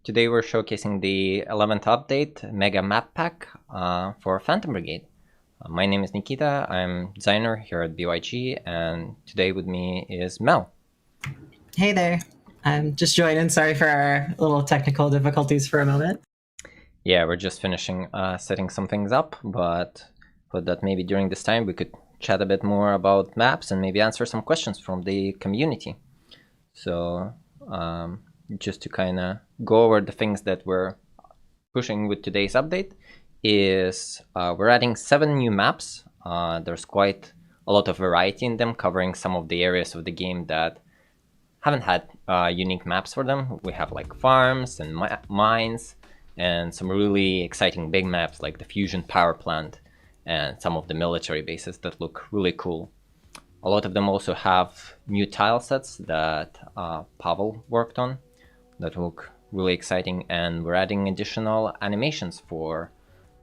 today we're showcasing the 11th update, Megamap Pack, for Phantom Brigade. My name is Nikita, I'm designer here at BYG, and today with me is Mel. Hey there. I'm just joining. Sorry for our little technical difficulties for a moment. Yeah, we're just finishing setting some things up, but thought that maybe during this time we could chat a bit more about maps and maybe answer some questions from the community. So just to kind of go over the things that we're pushing with today's update is we're adding 7 new maps. There's quite a lot of variety in them, covering some of the areas of the game that haven't had unique maps for them. We have like farms and mines and some really exciting big maps like the fusion power plant and some of the military bases that look really cool. A lot of them also have new tile sets that Pavel worked on that look really exciting, and we're adding additional animations for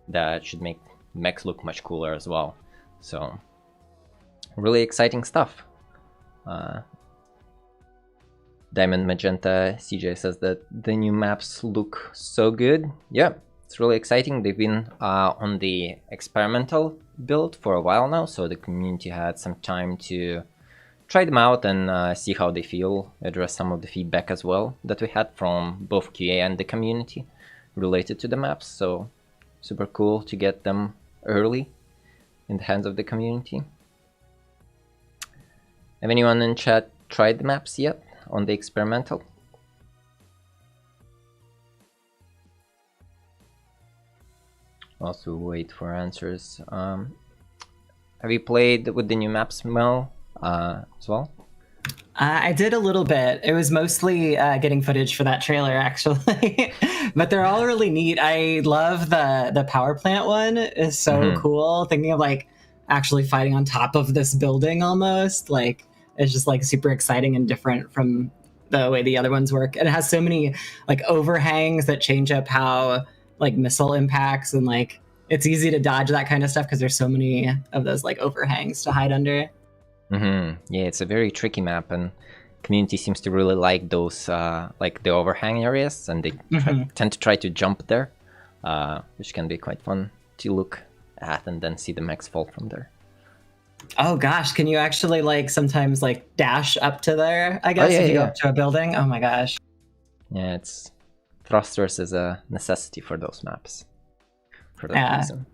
that should make mechs look much cooler as well. So really exciting stuff. Diamond Magenta CJ says that the new maps look so good. Yeah, it's really exciting. They've been on the experimental build for a while now, so the community had some time to try them out and see how they feel, address some of the feedback as well that we had from both QA and the community related to the maps. So super cool to get them early in the hands of the community. Have anyone in chat tried the maps yet on the experimental? Also wait for answers. Have you played with the new maps, Mel, as well? I did a little bit. It was mostly getting footage for that trailer, actually. But they're all really neat. I love the power plant one. It's so cool. Thinking of like actually fighting on top of this building almost. Like it's just like super exciting and different from the way the other ones work. And it has so many like overhangs that change up how like missile impacts, and like it's easy to dodge that kind of stuff because there's so many of those like overhangs to hide under. Yeah, it's a very tricky map, and community seems to really like those like the overhang areas, and they tend to try to jump there, which can be quite fun to look at and then see the mechs fall from there. Oh gosh, can you actually like sometimes like dash up to there, I guess, if you go up to a building? Oh my gosh. Yeah, it's thrusters is a necessity for those maps. For that reason.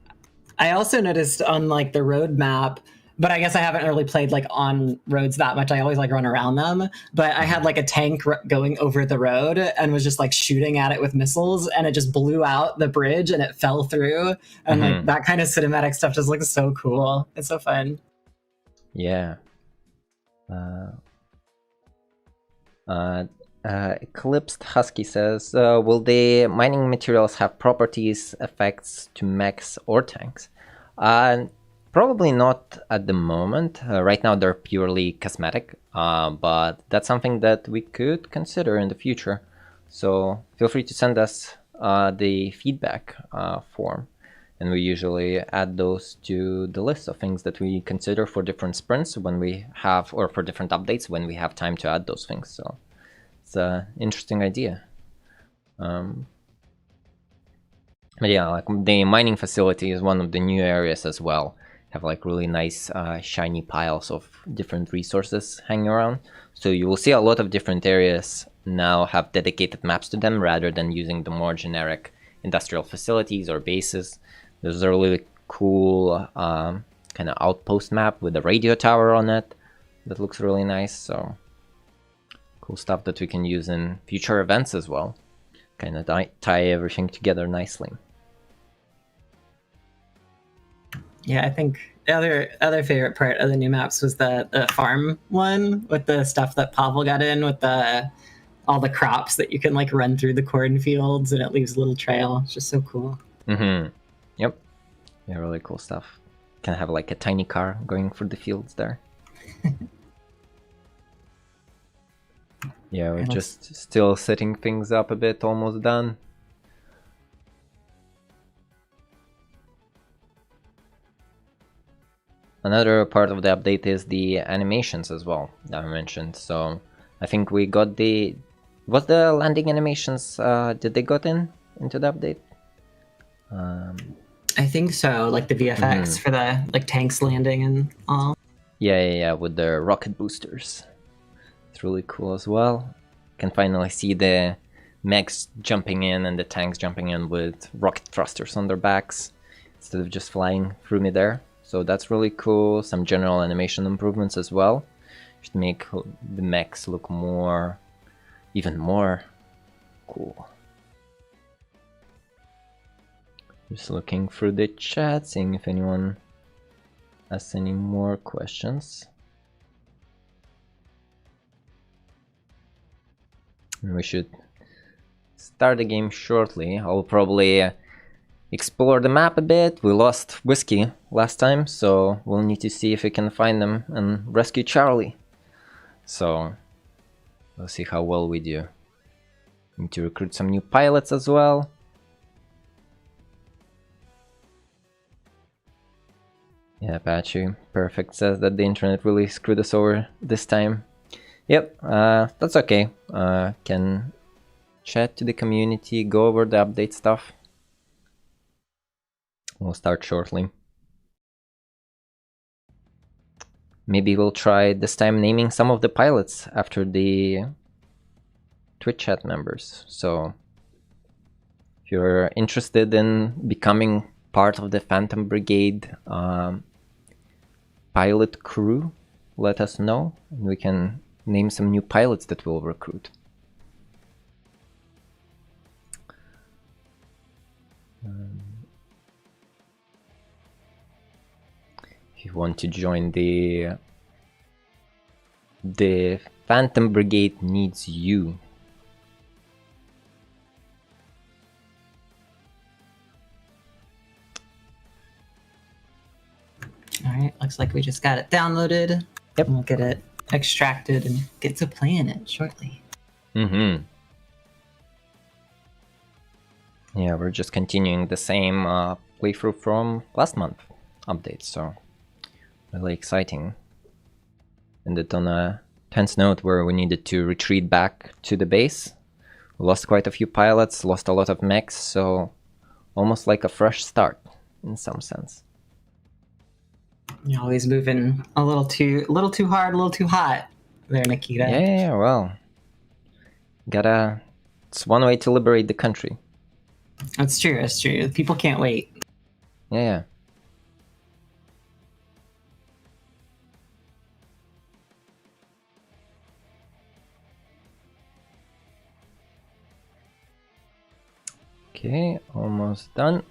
I also noticed on like the road map, but I guess I haven't really played like on roads that much. I always like run around them. But I had like a tank going over the road and was just like shooting at it with missiles, and it just blew out the bridge and it fell through. And like that kind of cinematic stuff just looks so cool. It's so fun. Yeah. Eclipsed Husky says, will the mining materials have properties, effects to mechs or tanks? Probably not at the moment. Right now they're purely cosmetic, but that's something that we could consider in the future. So feel free to send us the feedback form, and we usually add those to the list of things that we consider for different sprints when we have, or for different updates when we have time to add those things. So it's an interesting idea. But yeah, like the mining facility is one of the new areas as well. Have like really nice shiny piles of different resources hanging around. So you will see a lot of different areas now have dedicated maps to them rather than using the more generic industrial facilities or bases. There's a really cool kind of outpost map with a radio tower on it that looks really nice. So cool stuff that we can use in future events as well. Kind of tie everything together nicely. Yeah, I think the other favorite part of the new maps was the farm one with the stuff that Pavel got in with all the crops that you can like run through the cornfields and it leaves a little trail. It's just so cool. Yep. Yeah, really cool stuff. Can have like a tiny car going through the fields there. Yeah, we're just still setting things up a bit, almost done. Another part of the update is the animations as well that I mentioned. So I think we got the Was the landing animations, did they got into the update? I think so, like the VFX for the like tanks landing and all. Yeah, with the rocket boosters. It's really cool as well. Can finally see the mechs jumping in and the tanks jumping in with rocket thrusters on their backs instead of just flying through midair. So that's really cool. Some general animation improvements as well. Should make the mechs look even more cool. Just looking through the chat, seeing if anyone has any more questions. We should start the game shortly. I'll probably explore the map a bit. We lost Whiskey last time, so we'll need to see if we can find them and rescue Charlie. So we'll see how well we do. Need to recruit some new pilots as well. Yeah, Patchy Perfect says that the internet really screwed us over this time. Yep, that's okay. Can chat to the community, go over the update stuff. We'll start shortly. Maybe we'll try this time naming some of the pilots after the Twitch chat members. So if you're interested in becoming part of the Phantom Brigade pilot crew, let us know, and we can name some new pilots that we'll recruit. If you want to join the Phantom Brigade needs you. Alright, looks like we just got it downloaded. Yep. We'll get it extracted and get to playing it shortly. Yeah, we're just continuing the same playthrough from last month update, so really exciting. Ended on a tense note where we needed to retreat back to the base. We lost quite a few pilots, lost a lot of mechs, so almost like a fresh start in some sense. You're always moving a little too hard, a little too hot there, Nikita. Yeah, well, it's one way to liberate the country. That's true, that's true. People can't wait. Yeah. Okay, almost done.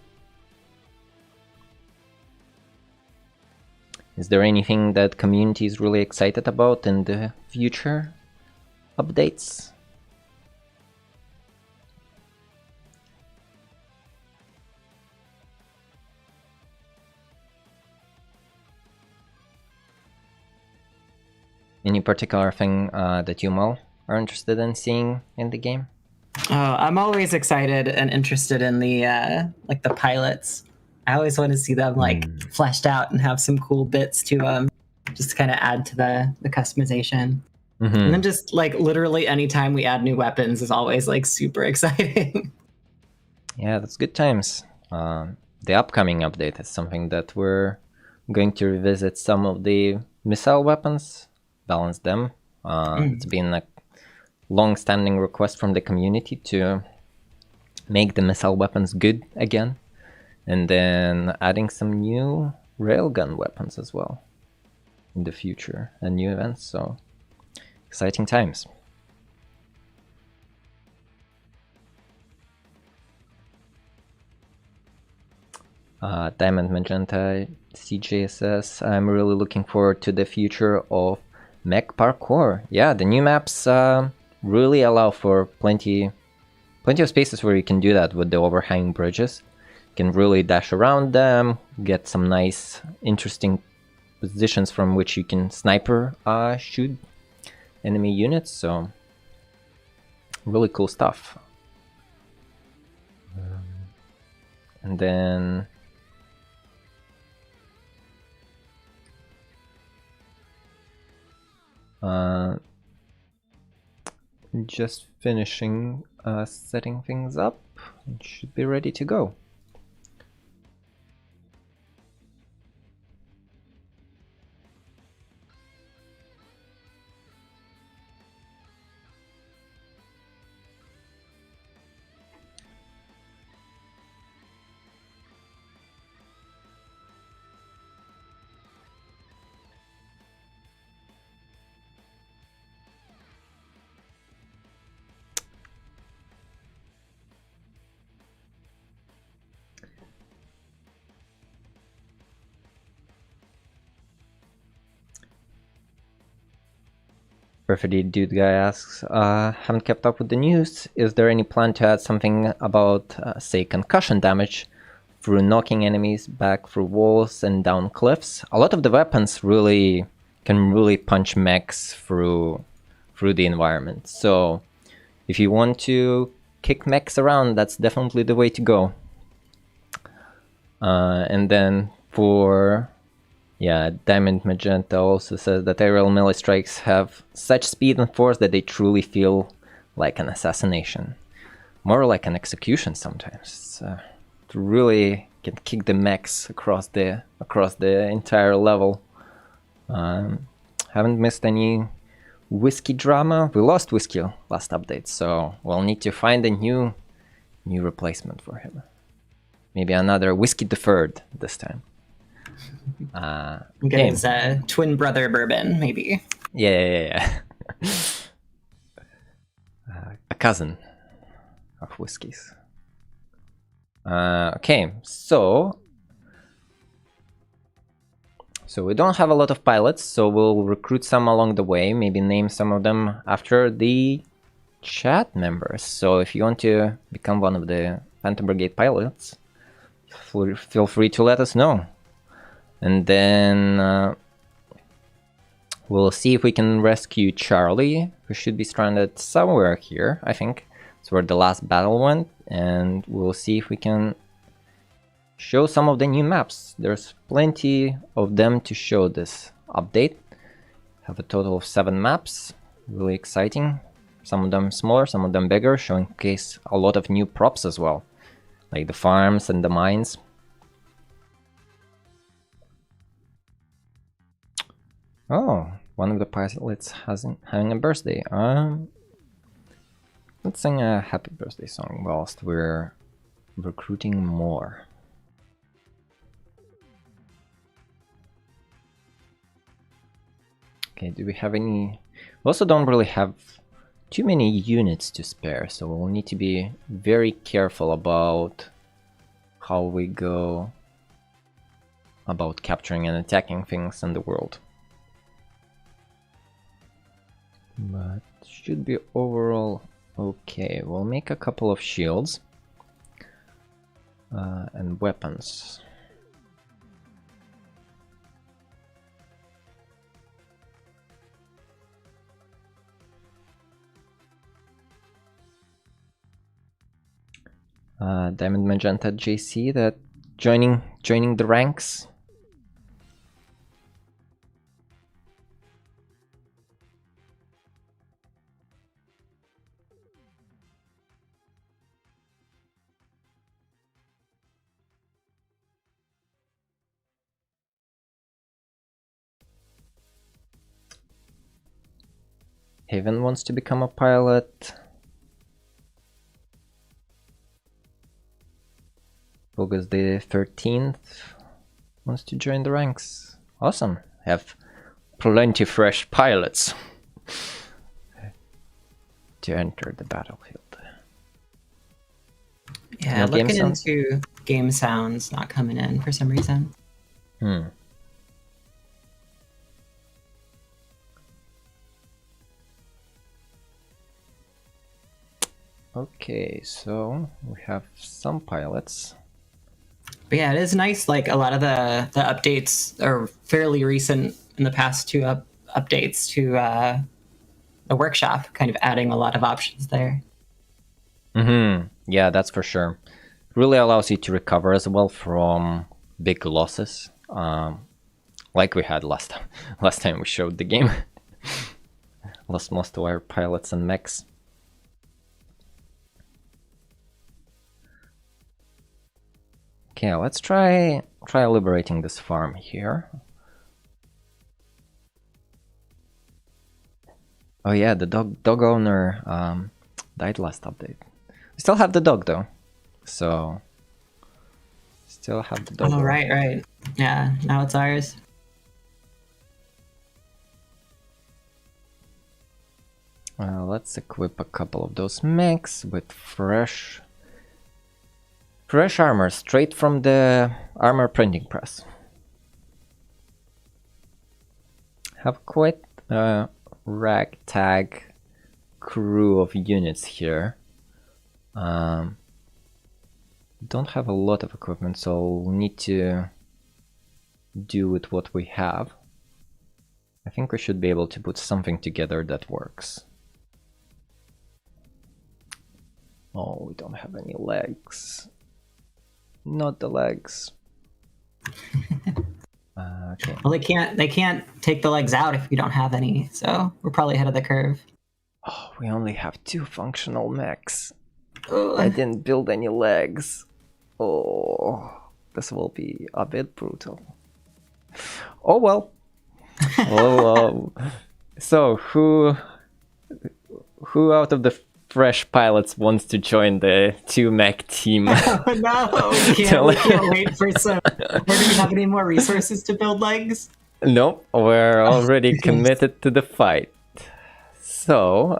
Is there anything that community is really excited about in the future updates? Any particular thing that you, Mal, are interested in seeing in the game? I'm always excited and interested in the like the pilots. I always want to see them like fleshed out and have some cool bits to just kind of add to the customization. And then just like literally anytime we add new weapons is always like super exciting. Yeah, that's good times. The upcoming update is something that we're going to revisit some of the missile weapons, balance them. It's been a long-standing request from the community to make the missile weapons good again, and then adding some new railgun weapons as well in the future and new events. So exciting times. Diamond Magenta CJ says, I'm really looking forward to the future of mech parkour. Yeah, the new maps really allow for plenty of spaces where you can do that with the overhanging bridges. You can really dash around them, get some nice, interesting positions from which you can sniper shoot enemy units. So really cool stuff. And then Just finishing setting things up. It should be ready to go. Perfect Dude Guy asks, haven't kept up with the news. Is there any plan to add something about, say, concussion damage through knocking enemies back through walls and down cliffs? A lot of the weapons can really punch mechs through the environment. So if you want to kick mechs around, that's definitely the way to go. And then for... Yeah, Diamond Magenta also says that aerial melee strikes have such speed and force that they truly feel like an assassination. More like an execution sometimes. To really can kick the mechs across the entire level. Haven't missed any Whiskey drama. We lost Whiskey last update, so we'll need to find a new replacement for him. Maybe another Whiskey deferred this time. Get his twin brother Bourbon, maybe. Yeah. A cousin of Whiskies. Okay, so we don't have a lot of pilots, so we'll recruit some along the way, maybe name some of them after the chat members. So if you want to become one of the Phantom Brigade pilots, feel free to let us know. And then we'll see if we can rescue Charlie, who should be stranded somewhere here, I think. It's where the last battle went, and we'll see if we can show some of the new maps. There's plenty of them to show this update. Have a total of 7 maps, really exciting. Some of them smaller, some of them bigger, showcase a lot of new props as well, like the farms and the mines. Oh, one of the pilots having a birthday. Let's sing a happy birthday song whilst we're recruiting more. Okay, do we have any... We also don't really have too many units to spare, so we'll need to be very careful about how we go about capturing and attacking things in the world. But should be overall okay. We'll make a couple of shields and weapons. Diamond Magenta JC that joining the ranks. Haven wants to become a pilot. August the 13th wants to join the ranks. Awesome. Have plenty fresh pilots to enter the battlefield. Yeah, no looking into game sounds not coming in for some reason. Okay, so we have some pilots. But yeah, it is nice, like a lot of the updates are fairly recent in the past 2 updates to the workshop, kind of adding a lot of options there. Yeah, that's for sure. It really allows you to recover as well from big losses, like we had last time we showed the game. Lost most of our pilots and mechs. Okay, let's try liberating this farm here. Oh yeah, the dog owner died last update. We still have the dog though, so still have the dog. Oh, right. Yeah, now it's ours. Let's equip a couple of those mechs with fresh armor straight from the armor printing press. Have quite a ragtag crew of units here. Don't have a lot of equipment, so we'll need to do with what we have. I think we should be able to put something together that works. Oh, we don't have any legs. Not the legs. Okay. Well, they can't take the legs out if you don't have any, so we're probably ahead of the curve. Oh, we only have 2 functional mechs. Ugh. I didn't build any legs. Oh, this will be a bit brutal. Oh well. Oh, so who out of the fresh pilots wants to join the 2 mech team? Oh no, we can't wait for some. Or do you have any more resources to build legs? Nope, we're already committed to the fight. So,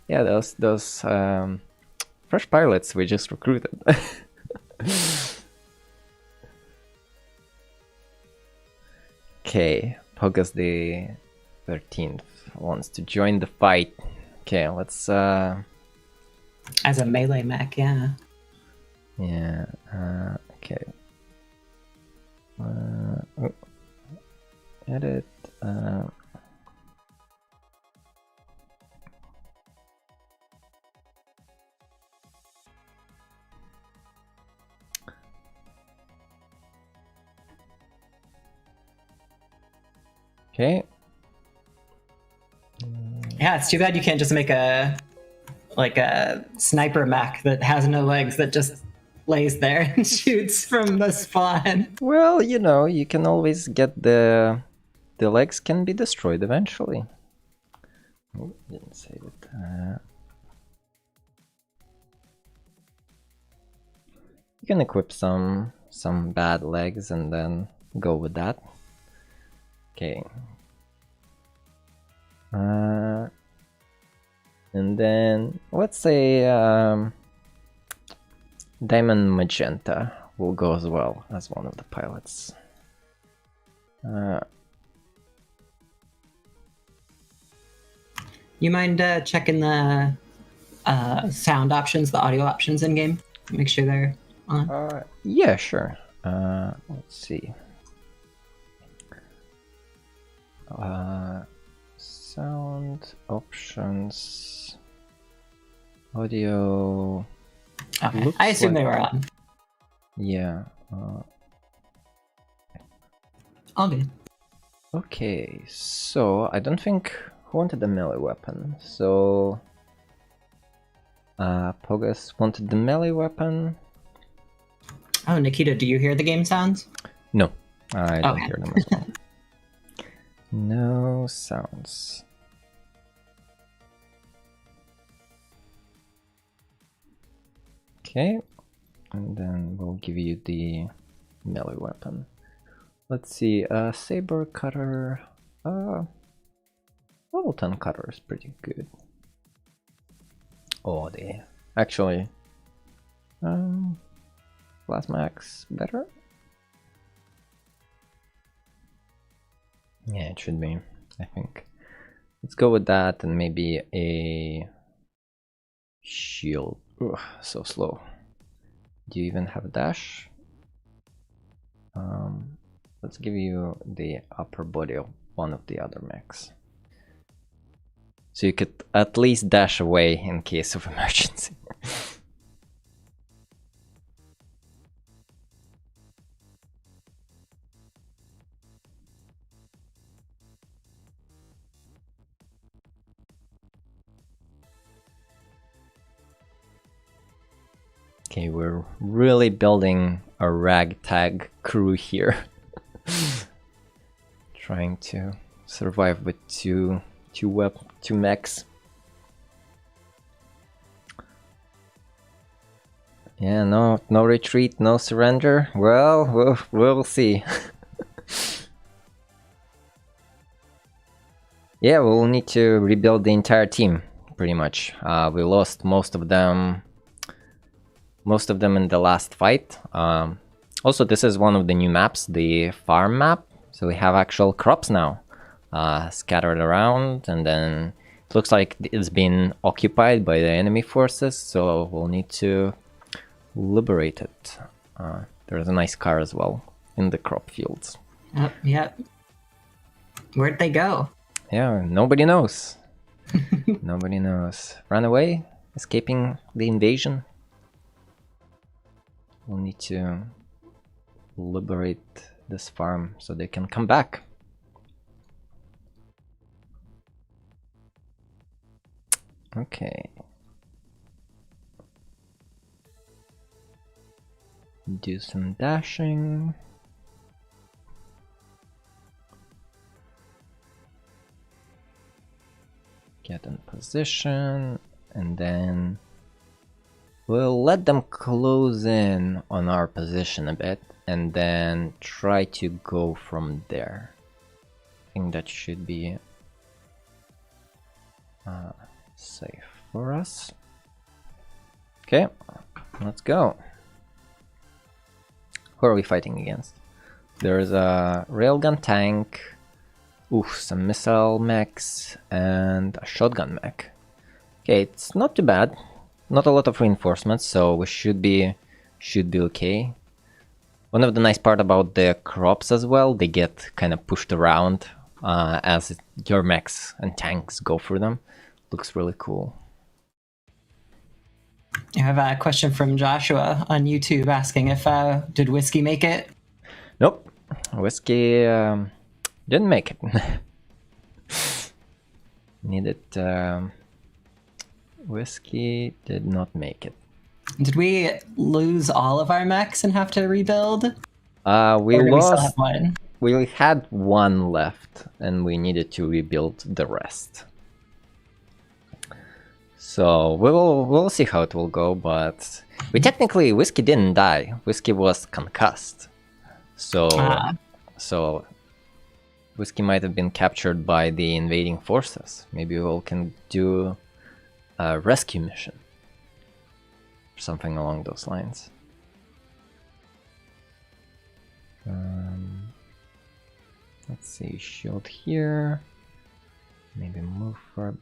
yeah, those fresh pilots we just recruited. Okay, Pogus the 13th wants to join the fight. Okay, let's As a melee mech, yeah. Yeah, okay. Oh, edit. Okay. Yeah, it's too bad you can't just make a sniper mech that has no legs that just lays there and shoots from the spawn. Well, you know, you can always get the legs can be destroyed eventually. Oh, didn't save it. You can equip some bad legs and then go with that. Okay. And then let's say Diamond Magenta will go as well as one of the pilots. You mind checking the sound options, the audio options in game? Make sure they're on. Yeah, sure. Let's see. Sound options, audio. Okay. I assume they were on. Yeah. All good. Okay, so I don't think who wanted the melee weapon. So Pogus wanted the melee weapon. Oh, Nikita, do you hear the game sounds? No, I don't hear them as well. No sounds. Okay, and then we'll give you the melee weapon. Let's see, saber cutter. Level 10 cutter is pretty good. Oh, they actually plasma axe better. Yeah, it should be, I think. Let's go with that and maybe a shield. Ugh, so slow. Do you even have a dash? Let's give you the upper body of one of the other mechs. So you could at least dash away in case of emergency. Okay, we're really building a ragtag crew here. Trying to survive with two mechs. Yeah, no retreat, no surrender. Well, we'll see. Yeah, we'll need to rebuild the entire team, pretty much. We lost most of them in the last fight. Also, this is one of the new maps, the farm map. So we have actual crops now, scattered around, and then it looks like it's been occupied by the enemy forces, so we'll need to liberate it. There's a nice car as well in the crop fields. Yep. Where'd they go? Yeah, nobody knows. Nobody knows. Run away, escaping the invasion. We'll need to liberate this farm so they can come back. Okay. Do some dashing. Get in position, and then we'll let them close in on our position a bit, and then try to go from there. I think that should be safe for us. Okay, let's go. Who are we fighting against? There's a railgun tank, some missile mechs, and a shotgun mech. Okay, it's not too bad. Not a lot of reinforcements, so we should be okay. One of the nice part about the crops as well, they get kind of pushed around as your mechs and tanks go through them. Looks really cool. I have a question from Joshua on YouTube asking if did Whiskey make it? Nope, Whiskey didn't make it. Needed. Whiskey did not make it. Did we lose all of our mechs and have to rebuild? We lost. We still have one? We had one left, and we needed to rebuild the rest. So we'll see how it will go, but technically Whiskey didn't die. Whiskey was concussed. So Whiskey might have been captured by the invading forces. Maybe we can do a rescue mission. Something along those lines. Let's see, shield here. Maybe move for...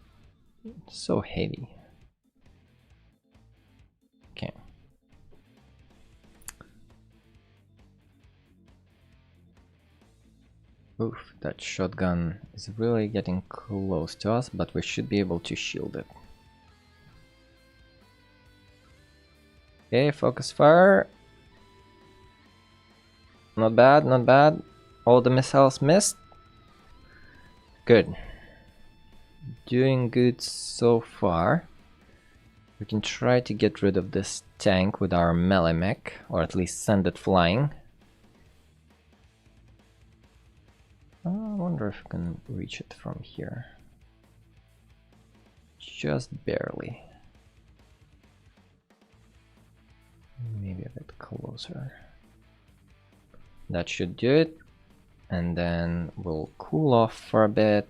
So heavy. Okay. Oof, that shotgun is really getting close to us, but we should be able to shield it. Okay, focus fire. Not bad, not bad. All the missiles missed. Good. Doing good so far. We can try to get rid of this tank with our melee mech, or at least send it flying. I wonder if we can reach it from here. Just barely. Maybe a bit closer. That should do it. And then we'll cool off for a bit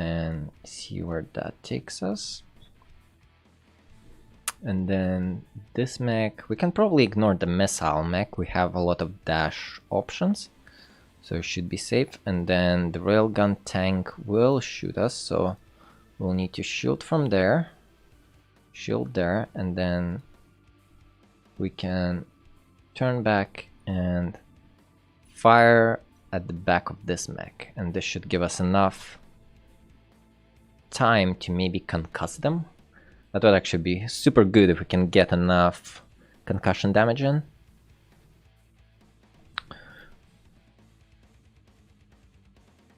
and see where that takes us. And then this mech, we can probably ignore the missile mech. We have a lot of dash options, so it should be safe. And then the railgun tank will shoot us, so we'll need to shield from there, shield there, and then we can turn back and fire at the back of this mech, and this should give us enough time to maybe concuss them. That would actually be super good if we can get enough concussion damage in.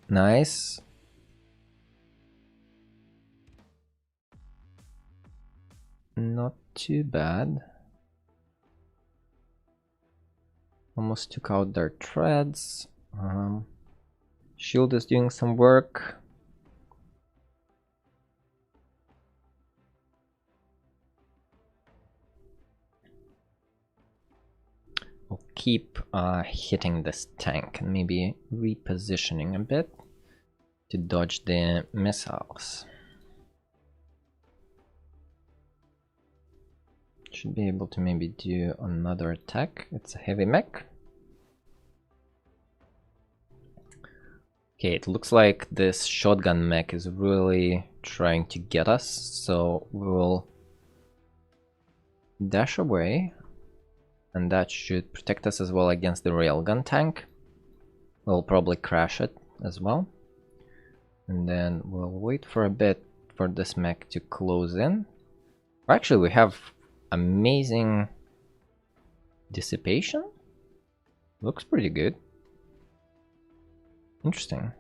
Nice. Not too bad. Almost took out their treads. Shield is doing some work. We'll keep hitting this tank and maybe repositioning a bit to dodge the missiles. Should be able to maybe do another attack. It's a heavy mech. Okay, it looks like this shotgun mech is really trying to get us, so we'll dash away, and that should protect us as well against the railgun tank. We'll probably crash it as well, and then we'll wait for a bit for this mech to close in. Or actually, we have amazing dissipation. Looks pretty good. Interesting.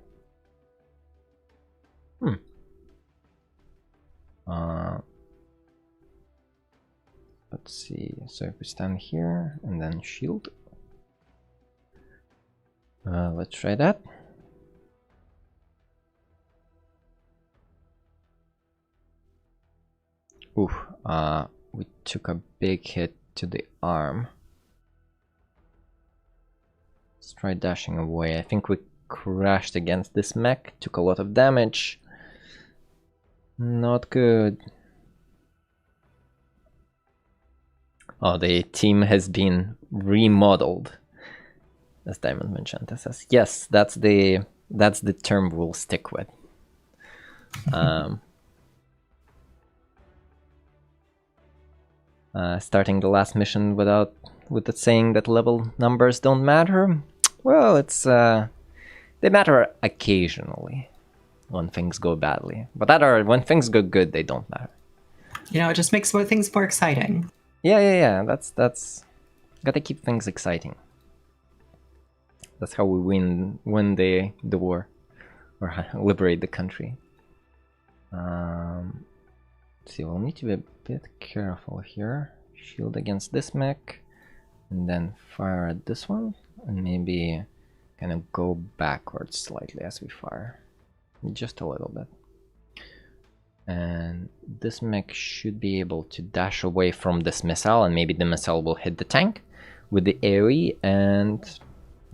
Let's see. So if we stand here and then shield. Let's try that. Oof. We took a big hit to the arm. Let's try dashing away. I think we crashed against this mech, took a lot of damage. Not good. Oh, the team has been remodeled, as Diamond Magenta says. Yes, that's the term we'll stick with. Starting the last mission with the saying that level numbers don't matter. Well, it's they matter occasionally when things go badly, but when things go good, they don't matter. You know, it just makes things more exciting. Yeah. That's gotta keep things exciting. That's how we win the war, or liberate the country. Let's see, we'll need to be a bit careful here. Shield against this mech, and then fire at this one, and maybe kind of go backwards slightly as we fire, just a little bit. And this mech should be able to dash away from this missile, and maybe the missile will hit the tank with the AoE, and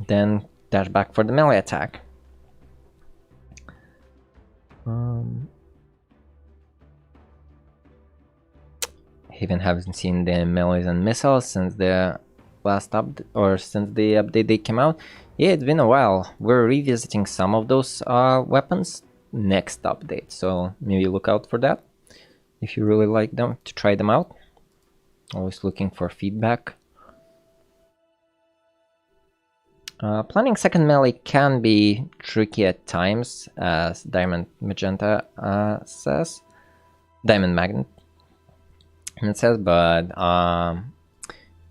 then dash back for the melee attack. Even haven't seen the melees and missiles since the last update, or since the update they came out. Yeah, it's been a while. We're revisiting some of those weapons next update, so maybe look out for that if you really like them, to try them out. Always looking for feedback. Planning second melee can be tricky at times, as Diamond Magenta says. Diamond Magnet. And it says, but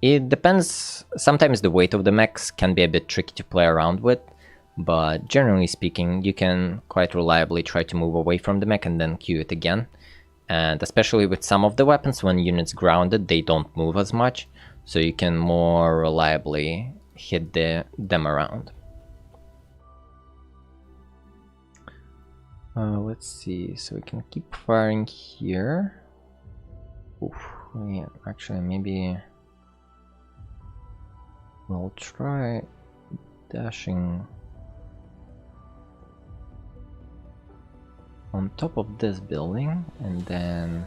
it depends. Sometimes the weight of the mechs can be a bit tricky to play around with, but generally speaking, you can quite reliably try to move away from the mech and then queue it again. And especially with some of the weapons, when units grounded, they don't move as much, so you can more reliably hit them around. Let's see, so we can keep firing here. Oof, yeah, actually maybe we'll try dashing on top of this building and then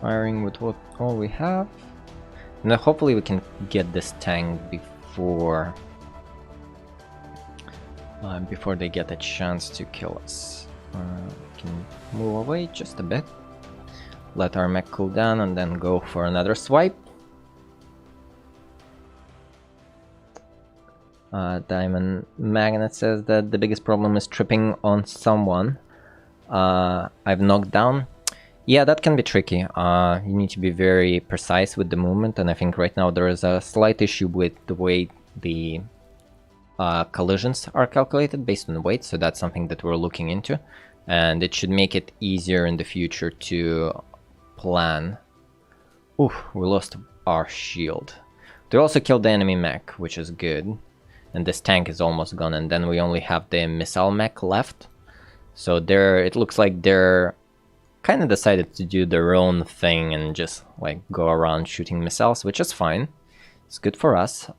firing with all we have, and then hopefully we can get this tank before they get a chance to kill us. We can move away just a bit, let our mech cool down, and then go for another swipe. Diamond Magnet says that the biggest problem is tripping on someone I've knocked down. Yeah, that can be tricky. You need to be very precise with the movement, and I think right now there is a slight issue with the way the collisions are calculated based on weight, so that's something that we're looking into, and it should make it easier in the future to plan. Oof, we lost our shield. They also killed the enemy mech, which is good. And this tank is almost gone, and then we only have the missile mech left. So it looks like they're kind of decided to do their own thing and just like go around shooting missiles, which is fine. It's good for us.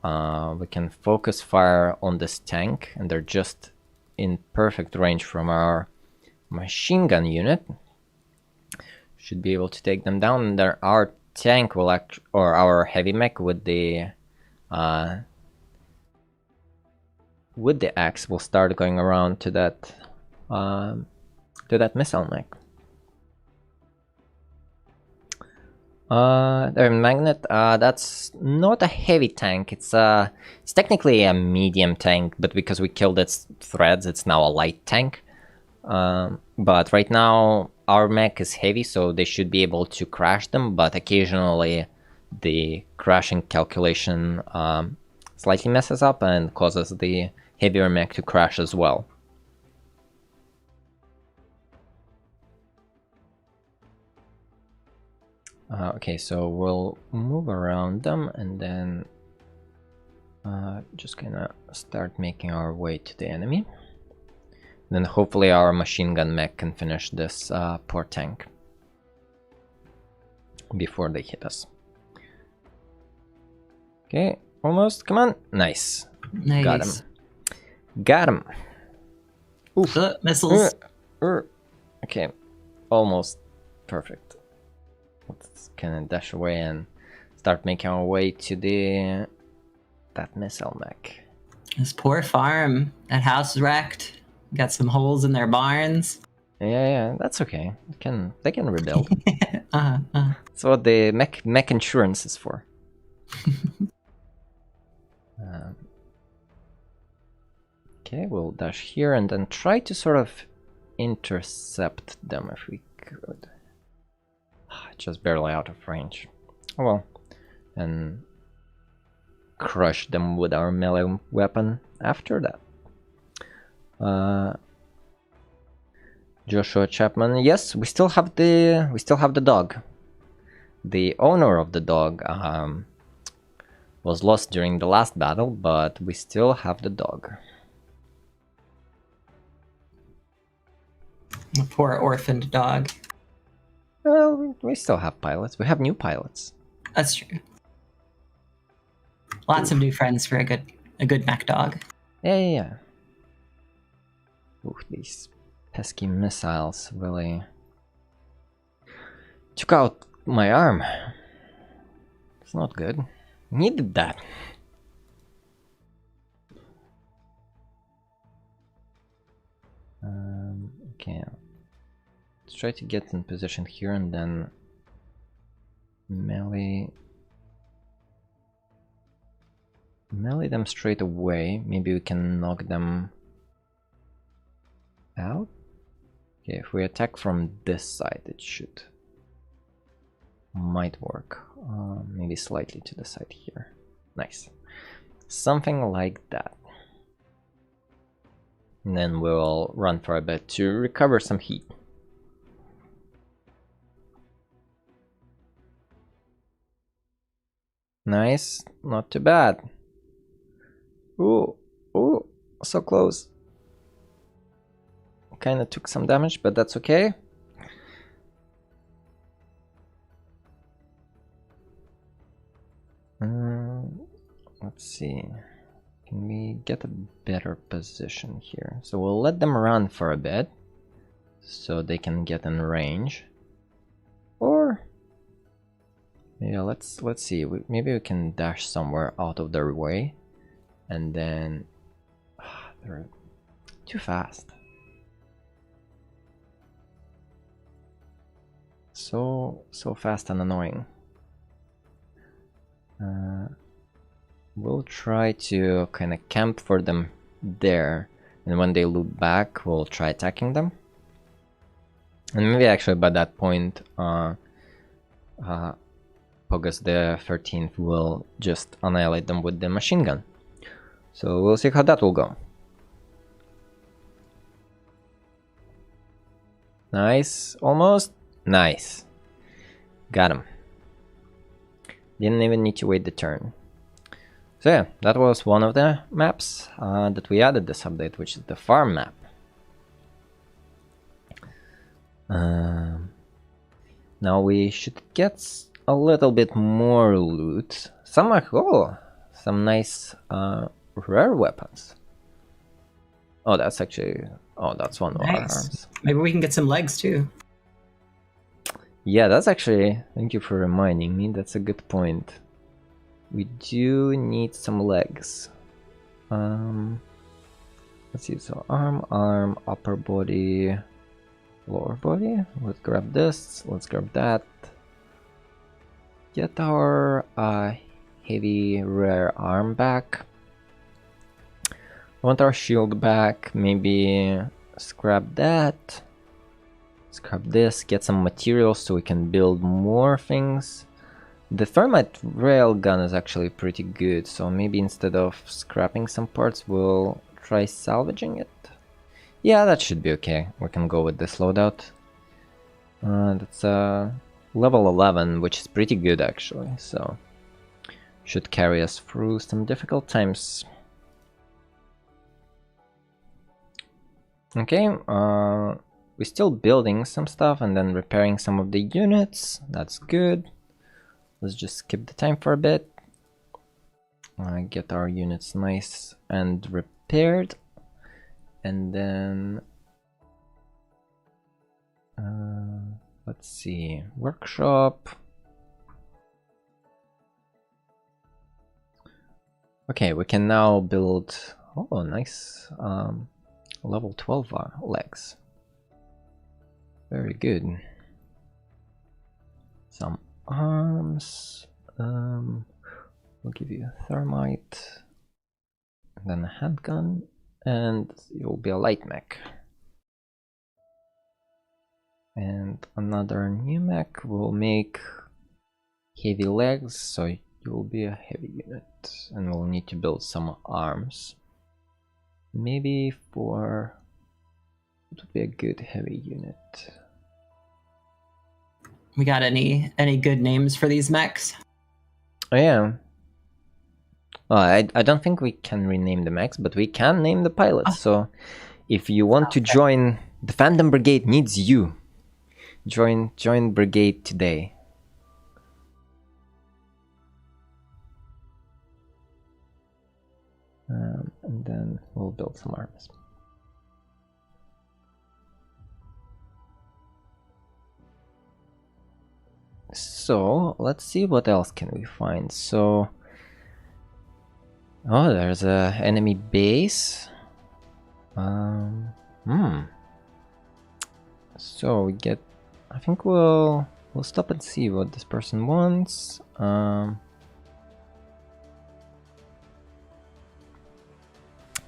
We can focus fire on this tank, and they're just in perfect range from our machine gun unit. Should be able to take them down. And our tank will or our heavy mech with the axe will start going around to that missile mech. The magnet, that's not a heavy tank. It's technically a medium tank, but because we killed its threads, it's now a light tank. But right now our mech is heavy, so they should be able to crash them, but occasionally the crashing calculation slightly messes up and causes the heavier mech to crash as well. Okay, so we'll move around them and then just gonna start making our way to the enemy. Then hopefully our machine gun mech can finish this poor tank before they hit us. Okay, almost, come on, nice. Nice. Got him. Got him. Oof. Missiles. Okay, almost perfect. Let's kind of dash away and start making our way to that missile mech. This poor farm. That house is wrecked. Got some holes in their barns. Yeah, that's okay. They can rebuild. That's That's what the mech insurance is for. Okay, we'll dash here and then try to sort of intercept them if we could. Just barely out of range. Oh well. And crush them with our melee weapon after that. Joshua Chapman, yes, we still have the dog. The owner of the dog was lost during the last battle, but we still have the dog. A poor orphaned dog. Well, we still have pilots. We have new pilots. That's true. Lots of new friends for a good mech dog. Yeah. Ooh, these pesky missiles really took out my arm. It's not good. Needed that. Okay. Let's try to get in position here and then melee them straight away. Maybe we can knock them out. Okay, if we attack from this side, it might work. Maybe slightly to the side here. Nice. Something like that. And then we'll run for a bit to recover some heat. Nice, not too bad. Ooh, so close. Kinda took some damage, but that's okay. Let's see. Can we get a better position here? So we'll let them run for a bit so they can get in range. Or yeah, let's see. Maybe we can dash somewhere out of their way, and then they're too fast. So fast and annoying. We'll try to kind of camp for them there, and when they loop back, we'll try attacking them. And maybe actually by that point, Pogus the 13th will just annihilate them with the machine gun. So we'll see how that will go. Nice, almost. Nice. Got him. Didn't even need to wait the turn. So yeah, that was one of the maps that we added this update, which is the farm map. Now we should get a little bit more loot. Some are cool. Some nice rare weapons. Oh, that's actually... Oh, that's one of our arms. Maybe we can get some legs too. Yeah, that's actually... Thank you for reminding me. That's a good point. We do need some legs. Let's see. So arm, upper body, lower body. Let's grab this. Let's grab that. Get our heavy rare arm back. Want our shield back. Maybe scrap that. Scrap this. Get some materials so we can build more things. The thermite railgun is actually pretty good, so maybe instead of scrapping some parts, we'll try salvaging it. Yeah, that should be okay. We can go with this loadout. That's level 11, which is pretty good actually, so should carry us through some difficult times. Okay, we're still building some stuff and then repairing some of the units. That's good. Let's just skip the time for a bit. Get our units nice and repaired. And then... let's see. Workshop. Okay, we can now build... Oh, nice. Level 12 legs. Very good. Some arms. We'll give you a thermite, then a handgun, and you'll be a light mech. And another new mech will make heavy legs, so you'll be a heavy unit, and we'll need to build some arms. Maybe for... it would be a good heavy unit. We got any good names for these mechs? Oh yeah. Well, I don't think we can rename the mechs, but we can name the pilots. So if you want to join, the Fandom Brigade needs you. Join Brigade today. And then we'll build some arms. So let's see what else can we find. So oh, there's a enemy base. So we get... I think we'll stop and see what this person wants.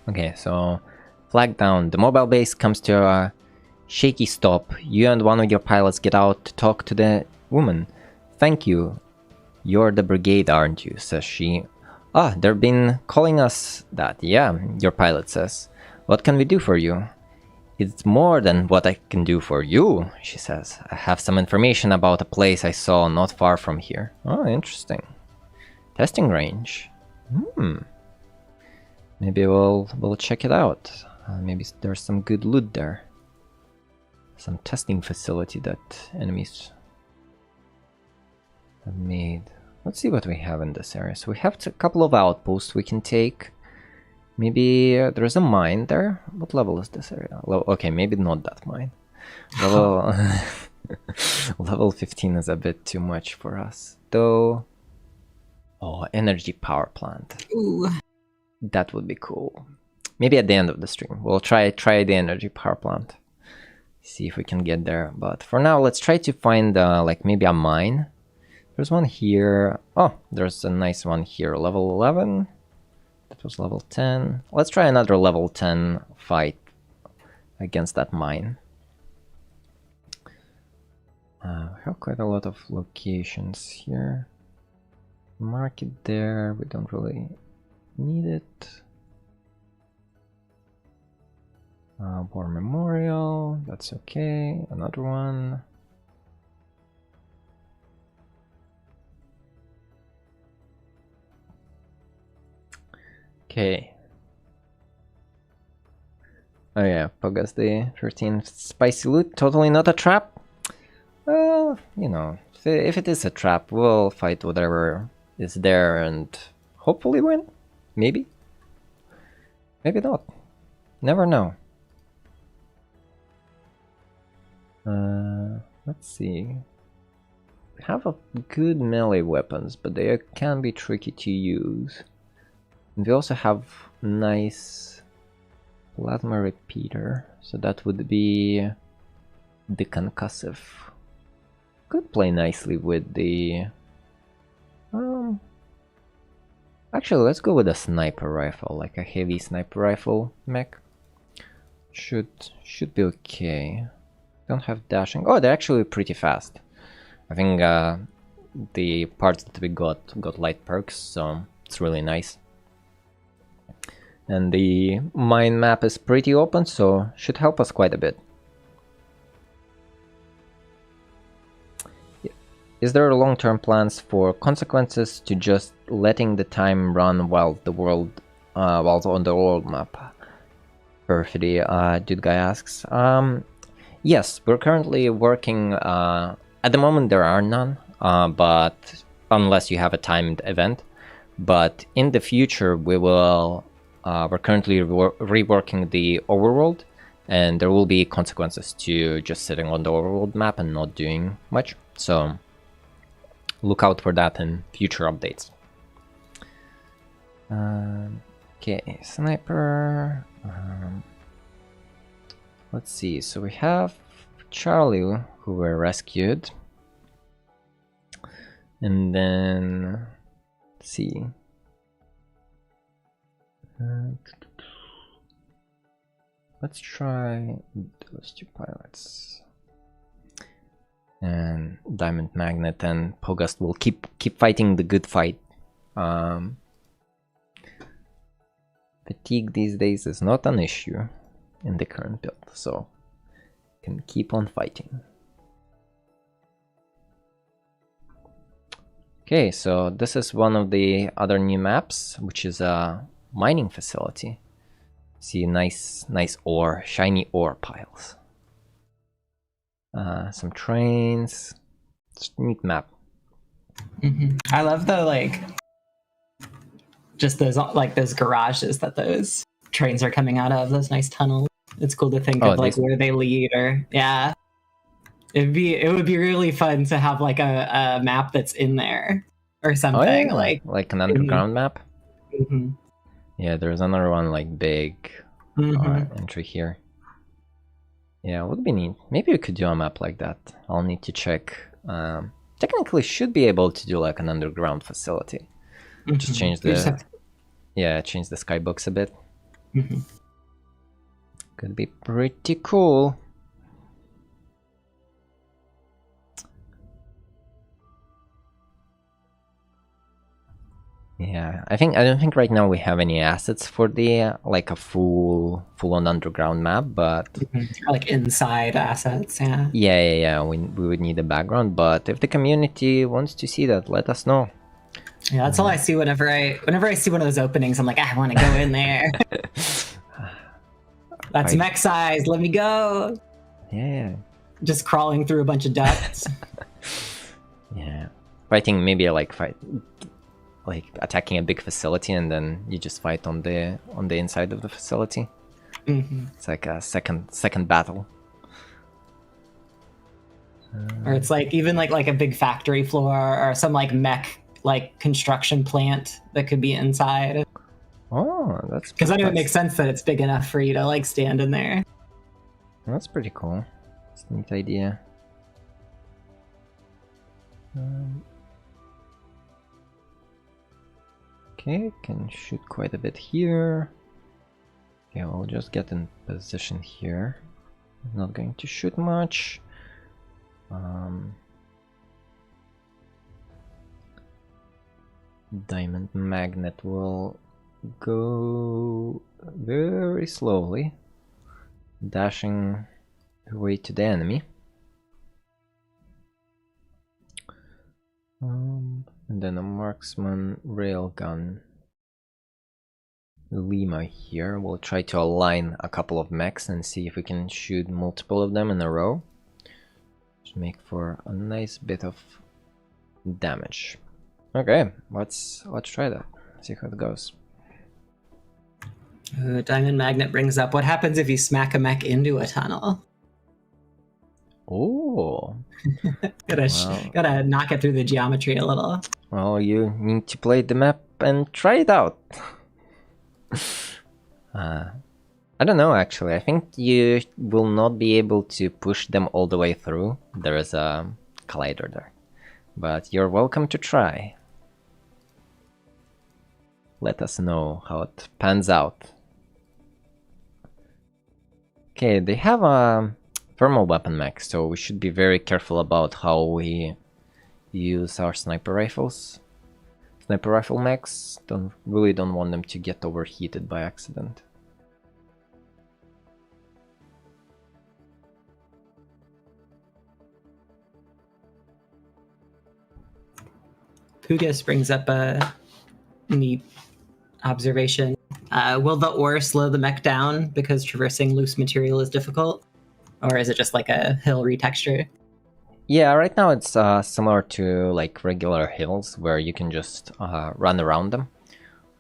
Okay, so flag down. The mobile base comes to a shaky stop. You and one of your pilots get out to talk to the woman. Thank you. You're the Brigade, aren't you? Says she. Ah, they've been calling us that. Yeah, your pilot says. What can we do for you? It's more than what I can do for you, she says. I have some information about a place I saw not far from here. Oh, interesting. Testing range. Maybe we'll check it out. Maybe there's some good loot there. Some testing facility that enemies have made. Let's see what we have in this area. So we have a couple of outposts we can take. Maybe there's a mine there. What level is this area? Okay, maybe not that mine. Level level 15 is a bit too much for us, though. Oh, energy power plant. Ooh. That would be cool. Maybe at the end of the stream we'll try the energy power plant. See if we can get there. But for now, let's try to find like maybe a mine. There's one here. Oh, there's a nice one here. Level 11. That was level 10. Let's try another level 10 fight against that mine. We have quite a lot of locations here. Market there. We don't really need it. War Memorial. That's okay. Another one. Okay. Oh yeah, Pogas the 13th spicy loot. Totally not a trap. Well, you know, if it is a trap, we'll fight whatever is there and hopefully win. Maybe. Maybe not. Never know. Let's see. We have a good melee weapons, but they can be tricky to use. And we also have nice plasma repeater, so that would be the concussive. Could play nicely with the actually, let's go with a sniper rifle, like a heavy sniper rifle mech. Should be okay. Don't have dashing. Oh, they're actually pretty fast. I think the parts that we got light perks, so it's really nice. And the mine map is pretty open, so should help us quite a bit. Is there long-term plans for consequences to just letting the time run while the world, while on the world map? Perfidy, dude guy asks. Yes, we're currently working. At the moment, there are none, but unless you have a timed event. But in the future, we will. We're currently reworking the overworld, and there will be consequences to just sitting on the overworld map and not doing much. So look out for that in future updates. Okay, sniper. Let's see. So we have Charlie, who were rescued, and then let's see. Let's try those two pilots. And Diamond Magnet and Pogast will keep fighting the good fight. Fatigue these days is not an issue in the current build, so can keep on fighting. Okay, so this is one of the other new maps, which is a mining facility. See nice ore, shiny ore piles. Some trains. Just neat map. I love the just those garages that those trains are coming out of. Those nice tunnels. It's cool to think of where they lead, or yeah. It would be really fun to have like a map that's in there or something. Oh, yeah. Like an underground map. Yeah, there's another one like big entry here. Yeah, it would be neat. Maybe we could do a map like that. I'll need to check. Technically, should be able to do like an underground facility. Just change the change the skybox a bit. Could be pretty cool. Yeah, I don't think right now we have any assets for the like a full on underground map, but like inside assets. Yeah. We would need a background, but if the community wants to see that, let us know. Yeah, that's all I see whenever I see one of those openings. I'm like, I want to go in there. That's mech size. Let me go. Yeah. Just crawling through a bunch of ducts. Yeah, fighting maybe like attacking a big facility and then you just fight on the inside of the facility. It's like a second battle. Or it's like even like a big factory floor or some like mech like construction plant that could be inside. Oh, that's because then it would make sense that it's big enough for you to like stand in there. That's pretty cool. It's a neat idea. Okay, can shoot quite a bit here. Okay, I'll just get in position here. Not going to shoot much. Diamond Magnet will go very slowly, dashing away to the enemy. And then a marksman railgun Lima here. We'll try to align a couple of mechs and see if we can shoot multiple of them in a row. Just make for a nice bit of damage. Okay, let's try that. See how it goes. Diamond Magnet brings up, what happens if you smack a mech into a tunnel? Oh. Gotta knock it through the geometry a little. Well, you need to play the map and try it out. I don't know, actually. I think you will not be able to push them all the way through. There is a collider there. But you're welcome to try. Let us know how it pans out. Okay, they have a thermal weapon mech, so we should be very careful about how we use our sniper rifles. Sniper rifle mechs really don't want them to get overheated by accident. Pugus brings up a neat observation. Will the ore slow the mech down because traversing loose material is difficult? Or is it just like a hill retexture? Yeah, right now it's similar to like regular hills where you can just run around them.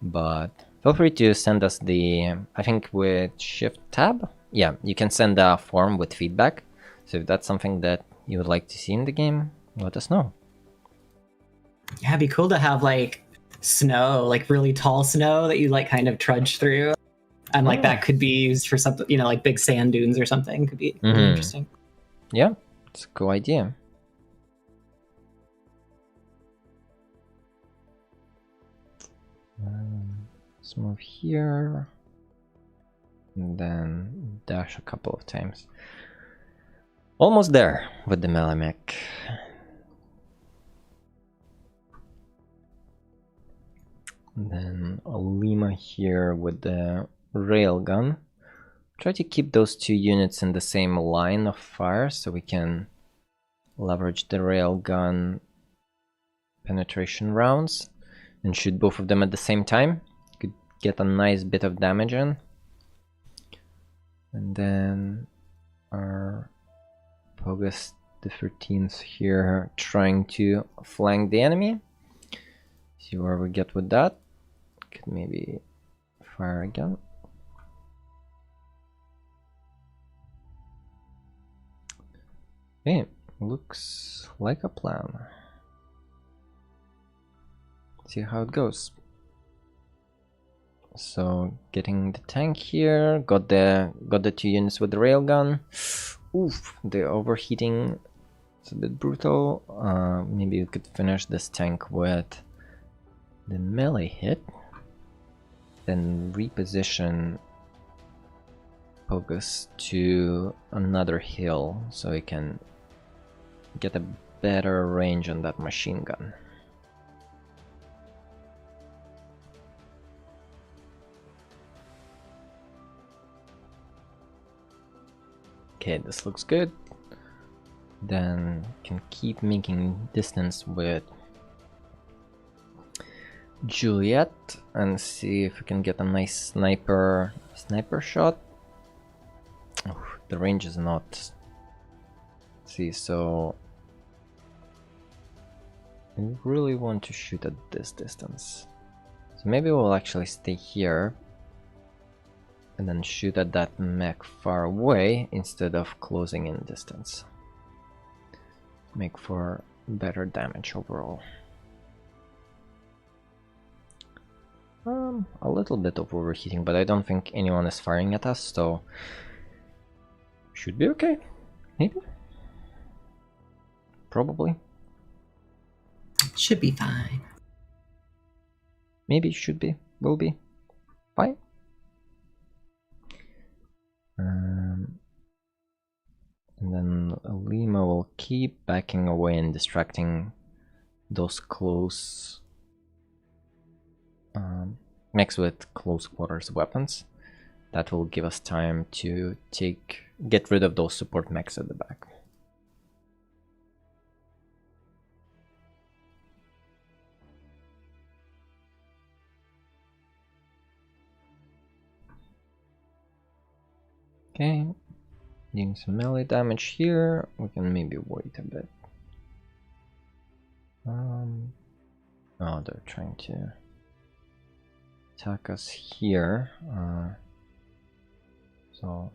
But feel free to send us the, I think with Shift Tab, yeah, you can send a form with feedback. So if that's something that you would like to see in the game, let us know. Yeah, it'd be cool to have like snow, like really tall snow that you like kind of trudge through. And like that could be used for something, you know, like big sand dunes or something. Could be really interesting. Yeah, it's a cool idea. Let's move here. And then dash a couple of times. Almost there with the Megamap. Then a Lima here with the railgun. Try to keep those two units in the same line of fire so we can leverage the railgun penetration rounds and shoot both of them at the same time. Could get a nice bit of damage in. And then our Pogus the 13th here trying to flank the enemy. See where we get with that. Could maybe fire again. Okay, looks like a plan. See how it goes. So getting the tank here, got the two units with the railgun. Oof, the overheating is a bit brutal. Maybe we could finish this tank with the melee hit, then reposition Pogus to another hill so we can get a better range on that machine gun. Okay, this looks good. Then can keep making distance with Juliet and see if we can get a nice sniper shot. Oh, the range is not. See, so I really want to shoot at this distance. So maybe we'll actually stay here and then shoot at that mech far away instead of closing in distance. Make for better damage overall. A little bit of overheating, but I don't think anyone is firing at us, so should be okay. Maybe. Probably. Should be fine. Maybe, should be, will be. Fine. And then Lima will keep backing away and distracting those close mechs with close quarters weapons. That will give us time to get rid of those support mechs at the back. Okay, doing some melee damage here. We can maybe wait a bit. Oh, they're trying to attack us here. So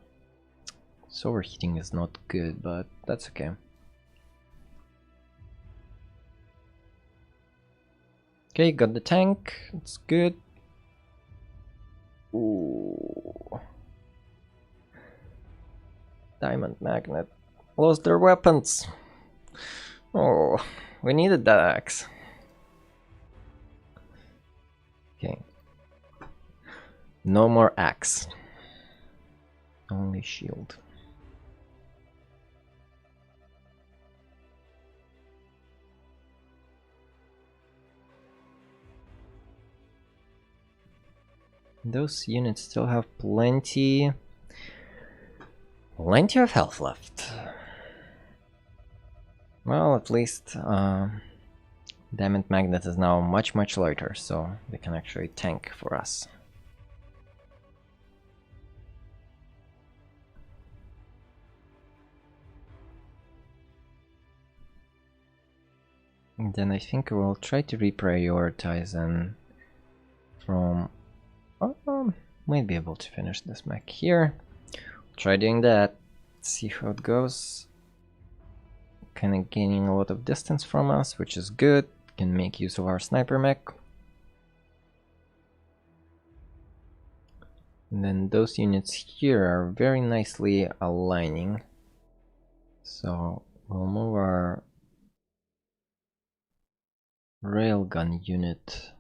overheating is not good, but that's okay. Okay, got the tank. It's good. Ooh. Diamond Magnet lost their weapons. Oh, we needed that axe. Okay. No more axe. Only shield. Those units still have plenty of health left. Well, at least Diamond Magnet is now much lighter, so they can actually tank for us. And then I think we'll try to reprioritize and from... might be able to finish this mech here. Try doing that, see how it goes. Kind of gaining a lot of distance from us, which is good. Can make use of our sniper mech. And then those units here are very nicely aligning. So we'll move our railgun unit.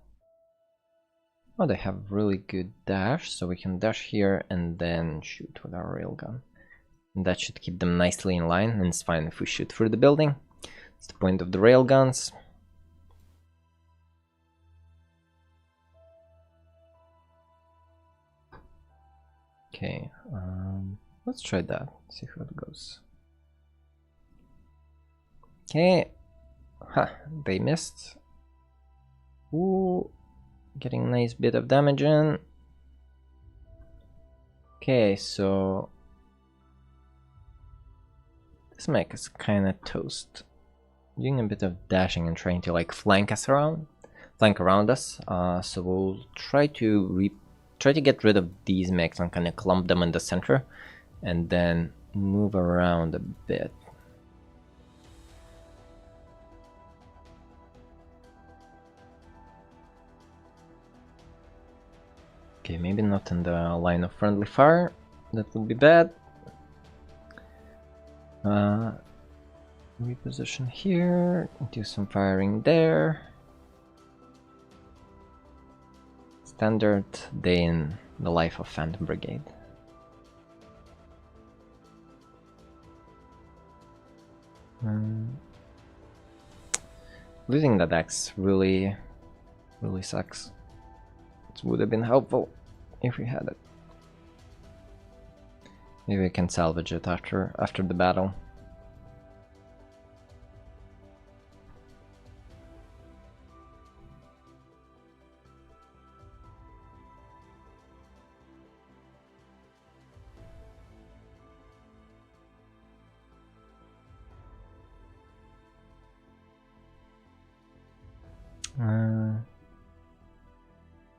Oh, they have really good dash, so we can dash here and then shoot with our railgun. And that should keep them nicely in line, and it's fine if we shoot through the building. It's the point of the railguns. Okay, let's try that, see how it goes. Okay, they missed. Ooh, getting a nice bit of damage in. Okay, so this mech is kind of toast. Doing a bit of dashing and trying to like flank around us. So we'll try to get rid of these mechs and kind of clump them in the center, and then move around a bit. Okay, maybe not in the line of friendly fire. That would be bad. Reposition here, do some firing there. Standard day in the life of Phantom Brigade. Losing that axe really sucks. It would have been helpful if we had it. Maybe we can salvage it after the battle.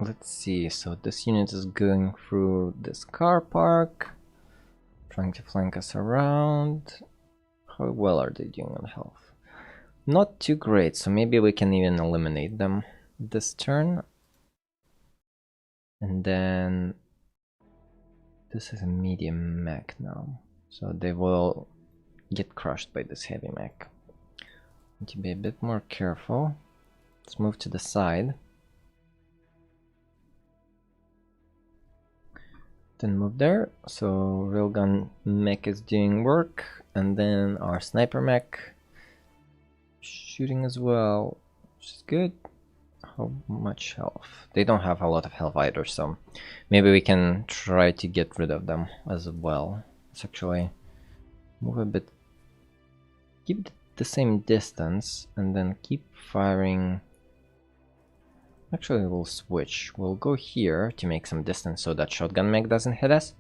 Let's see, so this unit is going through this car park, trying to flank us around. How well are they doing on health? Not too great, so maybe we can even eliminate them this turn. And then this is a medium mech now, so they will get crushed by this heavy mech. Need to be a bit more careful. Let's move to the side. Then move there, so railgun mech is doing work, and then our sniper mech shooting as well, which is good. How much health? They don't have a lot of health either, so maybe we can try to get rid of them as well. Let's actually move a bit, keep the same distance, and then keep firing. Actually, we'll switch. We'll go here to make some distance so that shotgun mech doesn't hit us.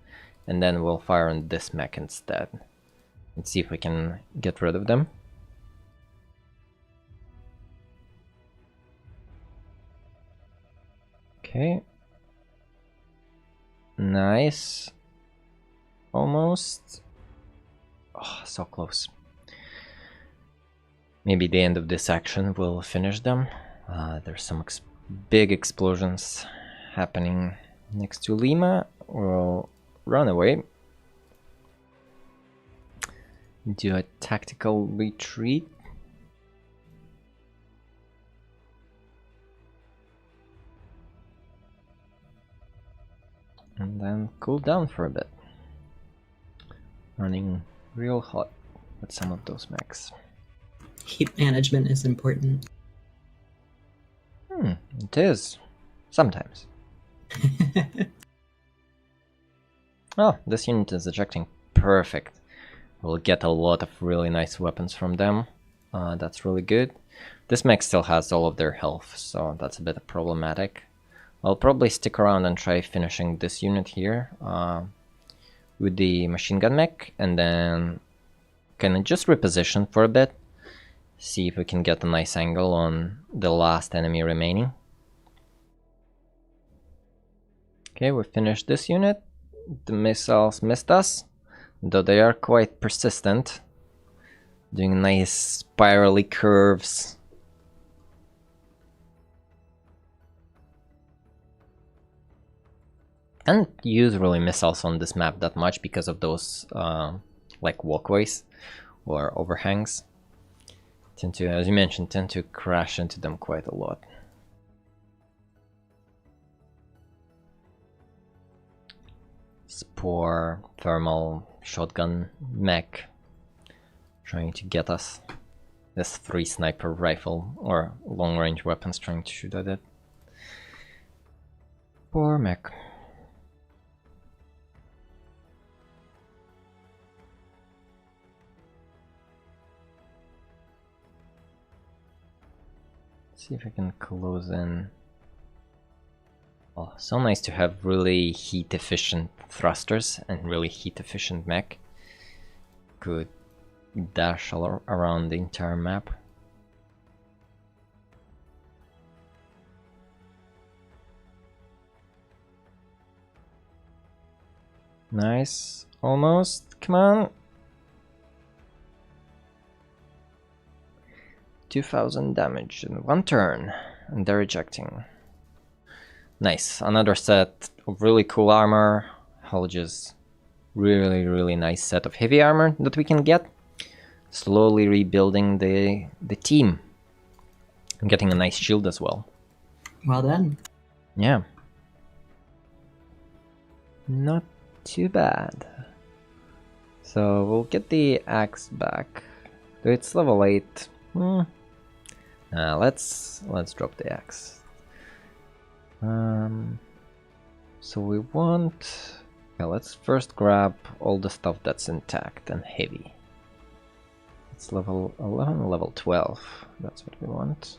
and then we'll fire on this mech instead. Let's see if we can get rid of them. Okay. Nice. Almost. Oh, so close. Maybe the end of this action will finish them. There's some big explosions happening next to Lima. We'll run away. Do a tactical retreat. And then cool down for a bit. Running real hot with some of those mechs. Heat management is important. It is. Sometimes. Oh, this unit is ejecting. Perfect. We'll get a lot of really nice weapons from them. That's really good. This mech still has all of their health, so that's a bit problematic. I'll probably stick around and try finishing this unit here with the machine gun mech, and then can I just reposition for a bit, see if we can get a nice angle on the last enemy remaining. Okay, we finished this unit. The missiles missed us, though they are quite persistent, doing nice spirally curves. Can't use really missiles on this map that much because of those like walkways or overhangs. Tend to, as you mentioned, tend to crash into them quite a lot. Spore thermal shotgun mech trying to get us. This 3 sniper rifle or long range weapons trying to shoot at it. Poor mech. See if I can close in. Oh, so nice to have really heat efficient thrusters and really heat efficient mech. Could dash all around the entire map. Nice, almost, come on. 2000 damage in 1 turn, and they're ejecting. Nice, another set of really cool armor. Helge's really nice set of heavy armor that we can get. Slowly rebuilding the team. And getting a nice shield as well. Well done. Yeah. Not too bad. So we'll get the axe back. It's level 8. Let's drop the axe. So we want... Yeah, let's first grab all the stuff that's intact and heavy. It's level 11, level 12. That's what we want.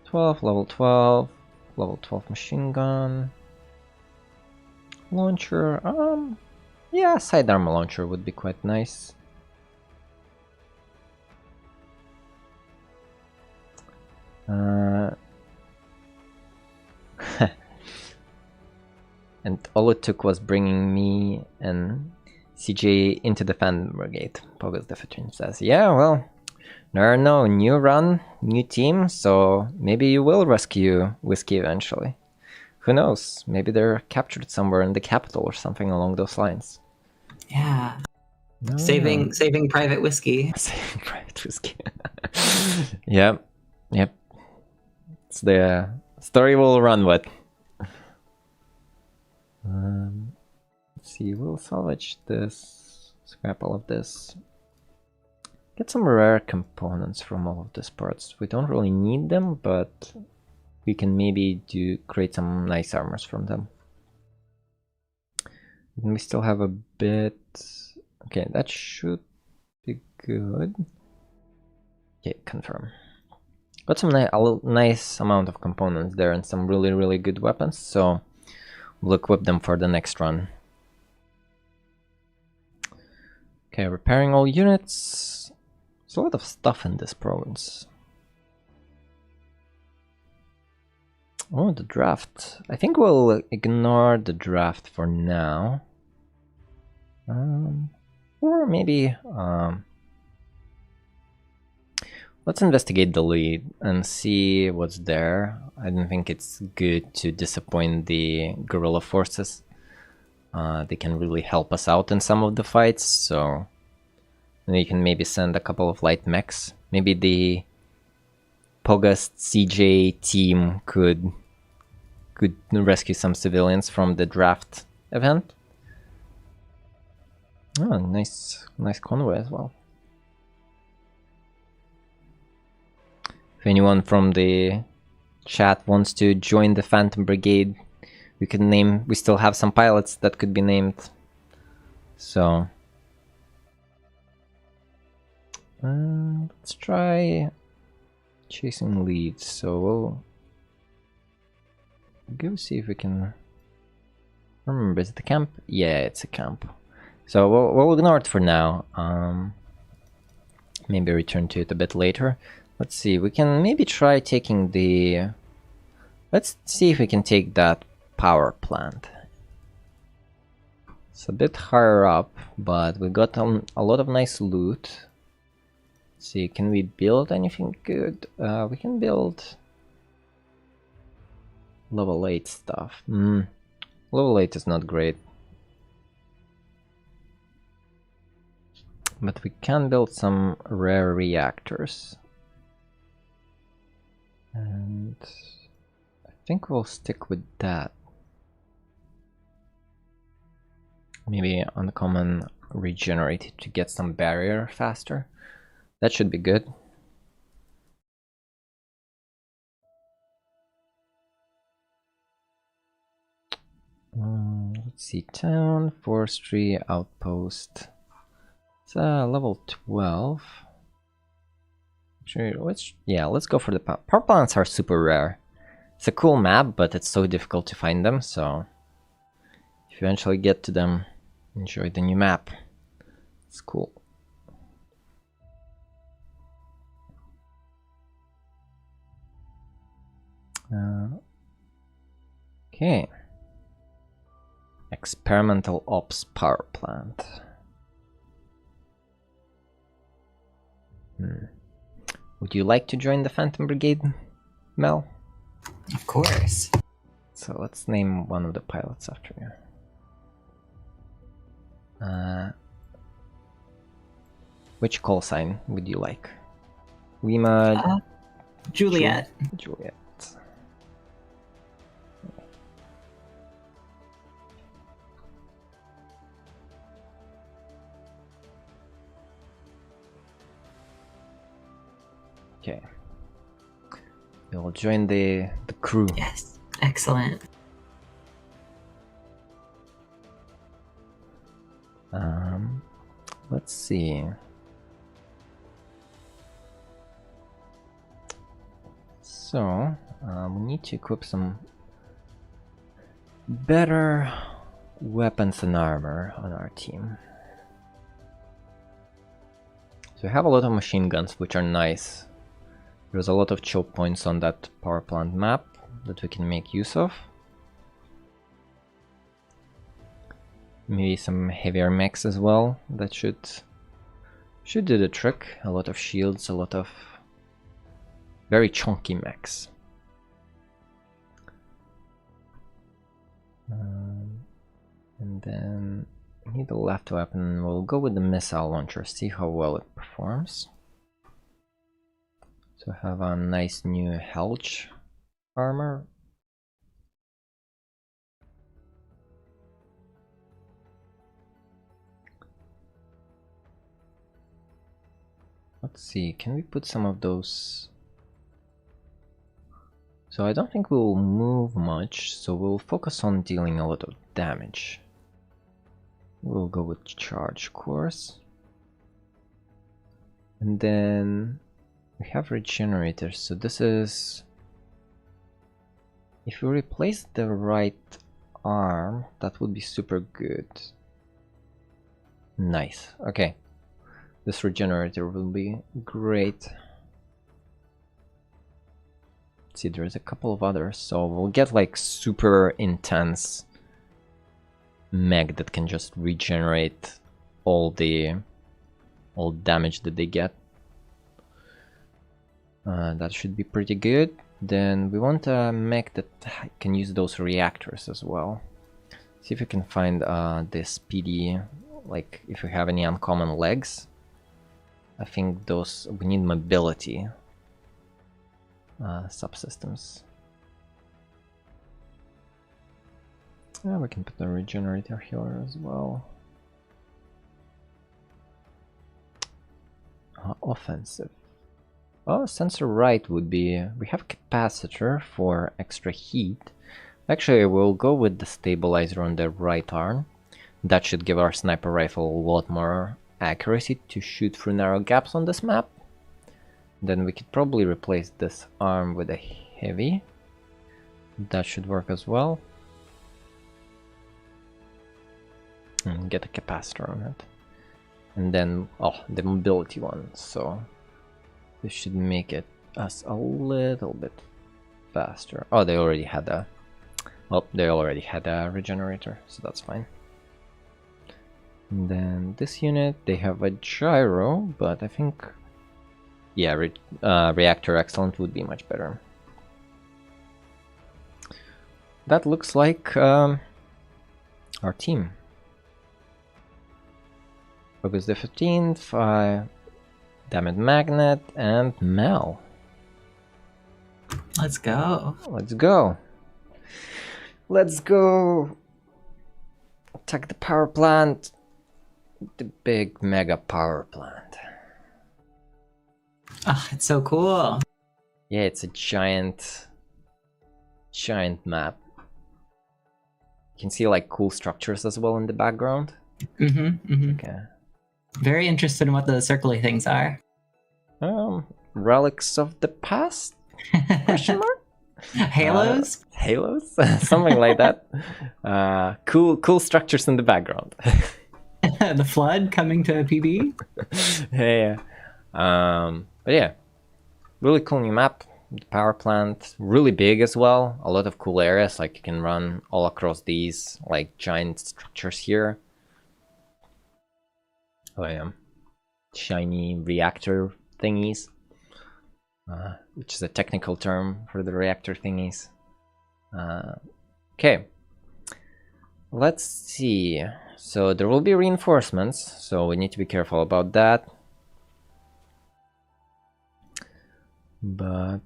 12, level 12, level 12 machine gun. Launcher, yeah, sidearm launcher would be quite nice. And all it took was bringing me and CJ into the fan brigade. Pogus the Veteran says, yeah, well, there are no new run, new team, so maybe you will rescue Whiskey eventually. Who knows? Maybe they're captured somewhere in the capital or something along those lines. Yeah. No. Saving Private Whiskey. Saving Private Whiskey. Yep. It's the story we'll run with. Let's see, we'll salvage this, scrap all of this. Get some rare components from all of these parts. We don't really need them, but we can maybe create some nice armors from them. And we still have a bit... Okay, that should be good. Okay, confirm. Got some nice amount of components there and some really good weapons, so we'll equip them for the next run. Okay, repairing all units. There's a lot of stuff in this province. Oh, the draft. I think we'll ignore the draft for now. Or maybe let's investigate the lead and see what's there. I don't think it's good to disappoint the guerrilla forces. They can really help us out in some of the fights, so we can maybe send a couple of light mechs. Maybe the Pogast CJ team could rescue some civilians from the draft event. Oh, nice convoy as well. If anyone from the chat wants to join the Phantom Brigade, we could name. We still have some pilots that could be named. So let's try chasing leads. So we'll go see if we can remember. Is it a camp? Yeah, it's a camp. So we'll ignore it for now. Maybe return to it a bit later. Let's see. We can maybe try taking the. Let's see if we can take that power plant. It's a bit higher up, but we got a lot of nice loot. Let's see, can we build anything good? We can build level 8 stuff. Level 8 is not great. But we can build some rare reactors. And I think we'll stick with that. Maybe uncommon regenerated to get some barrier faster. That should be good. Let's see, town, forestry, outpost. It's level 12. Sure, let's go for the power plants. Are super rare. It's a cool map, but it's so difficult to find them, so if you eventually get to them, enjoy the new map. It's cool. Okay. Experimental Ops Power Plant. Would you like to join the Phantom Brigade, Mel? Of course. So let's name one of the pilots after you. Which call sign would you like? Lima. Juliet. Juliet. Okay. We'll join the crew. Yes. Excellent. Let's see. So, we need to equip some better weapons and armor on our team. So we have a lot of machine guns, which are nice. There's a lot of choke points on that power plant map that we can make use of. Maybe some heavier mechs as well. That should do the trick. A lot of shields, a lot of very chunky mechs. And then we need the left weapon. We'll go with the missile launcher, see how well it performs. So have a nice new Helch armor. Let's see, can we put some of those? So I don't think we'll move much, so we'll focus on dealing a lot of damage. We'll go with charge course. And then we have regenerators, so this is... If we replace the right arm, that would be super good. Nice, okay. This regenerator will be great. Let's see, there's a couple of others, so we'll get like super intense mech that can just regenerate all damage that they get. That should be pretty good. Then we want a mech that can use those reactors as well. See if we can find this PD, like if we have any uncommon legs. I think those, we need mobility subsystems. Yeah, we can put the regenerator here as well. Offensive. Oh, sensor right would be... We have capacitor for extra heat. Actually, we'll go with the stabilizer on the right arm. That should give our sniper rifle a lot more accuracy to shoot through narrow gaps on this map. Then we could probably replace this arm with a heavy. That should work as well. And get a capacitor on it. And then, oh, the mobility one. So this should make it us a little bit faster. Oh, they already had a... Well, they already had a regenerator, so that's fine. And then this unit, they have a gyro, but I think... Yeah, reactor excellent would be much better. That looks like our team. August the 15th, Damned Magnet, and Mel. Let's go. Let's go. Let's go. Attack the power plant. The big mega power plant. Oh, it's so cool. Yeah, it's a giant map. You can see like cool structures as well in the background. Okay. Very interested in what those circly things are. Relics of the past? Question mark? Halos? Halos? Something like that. Cool structures in the background. The flood coming to PB? Yeah. But yeah, really cool new map. The power plant, really big as well. A lot of cool areas, like you can run all across these like giant structures here. Oh yeah, shiny reactor thingies, which is a technical term for the reactor thingies. Okay, let's see. So there will be reinforcements, so we need to be careful about that. But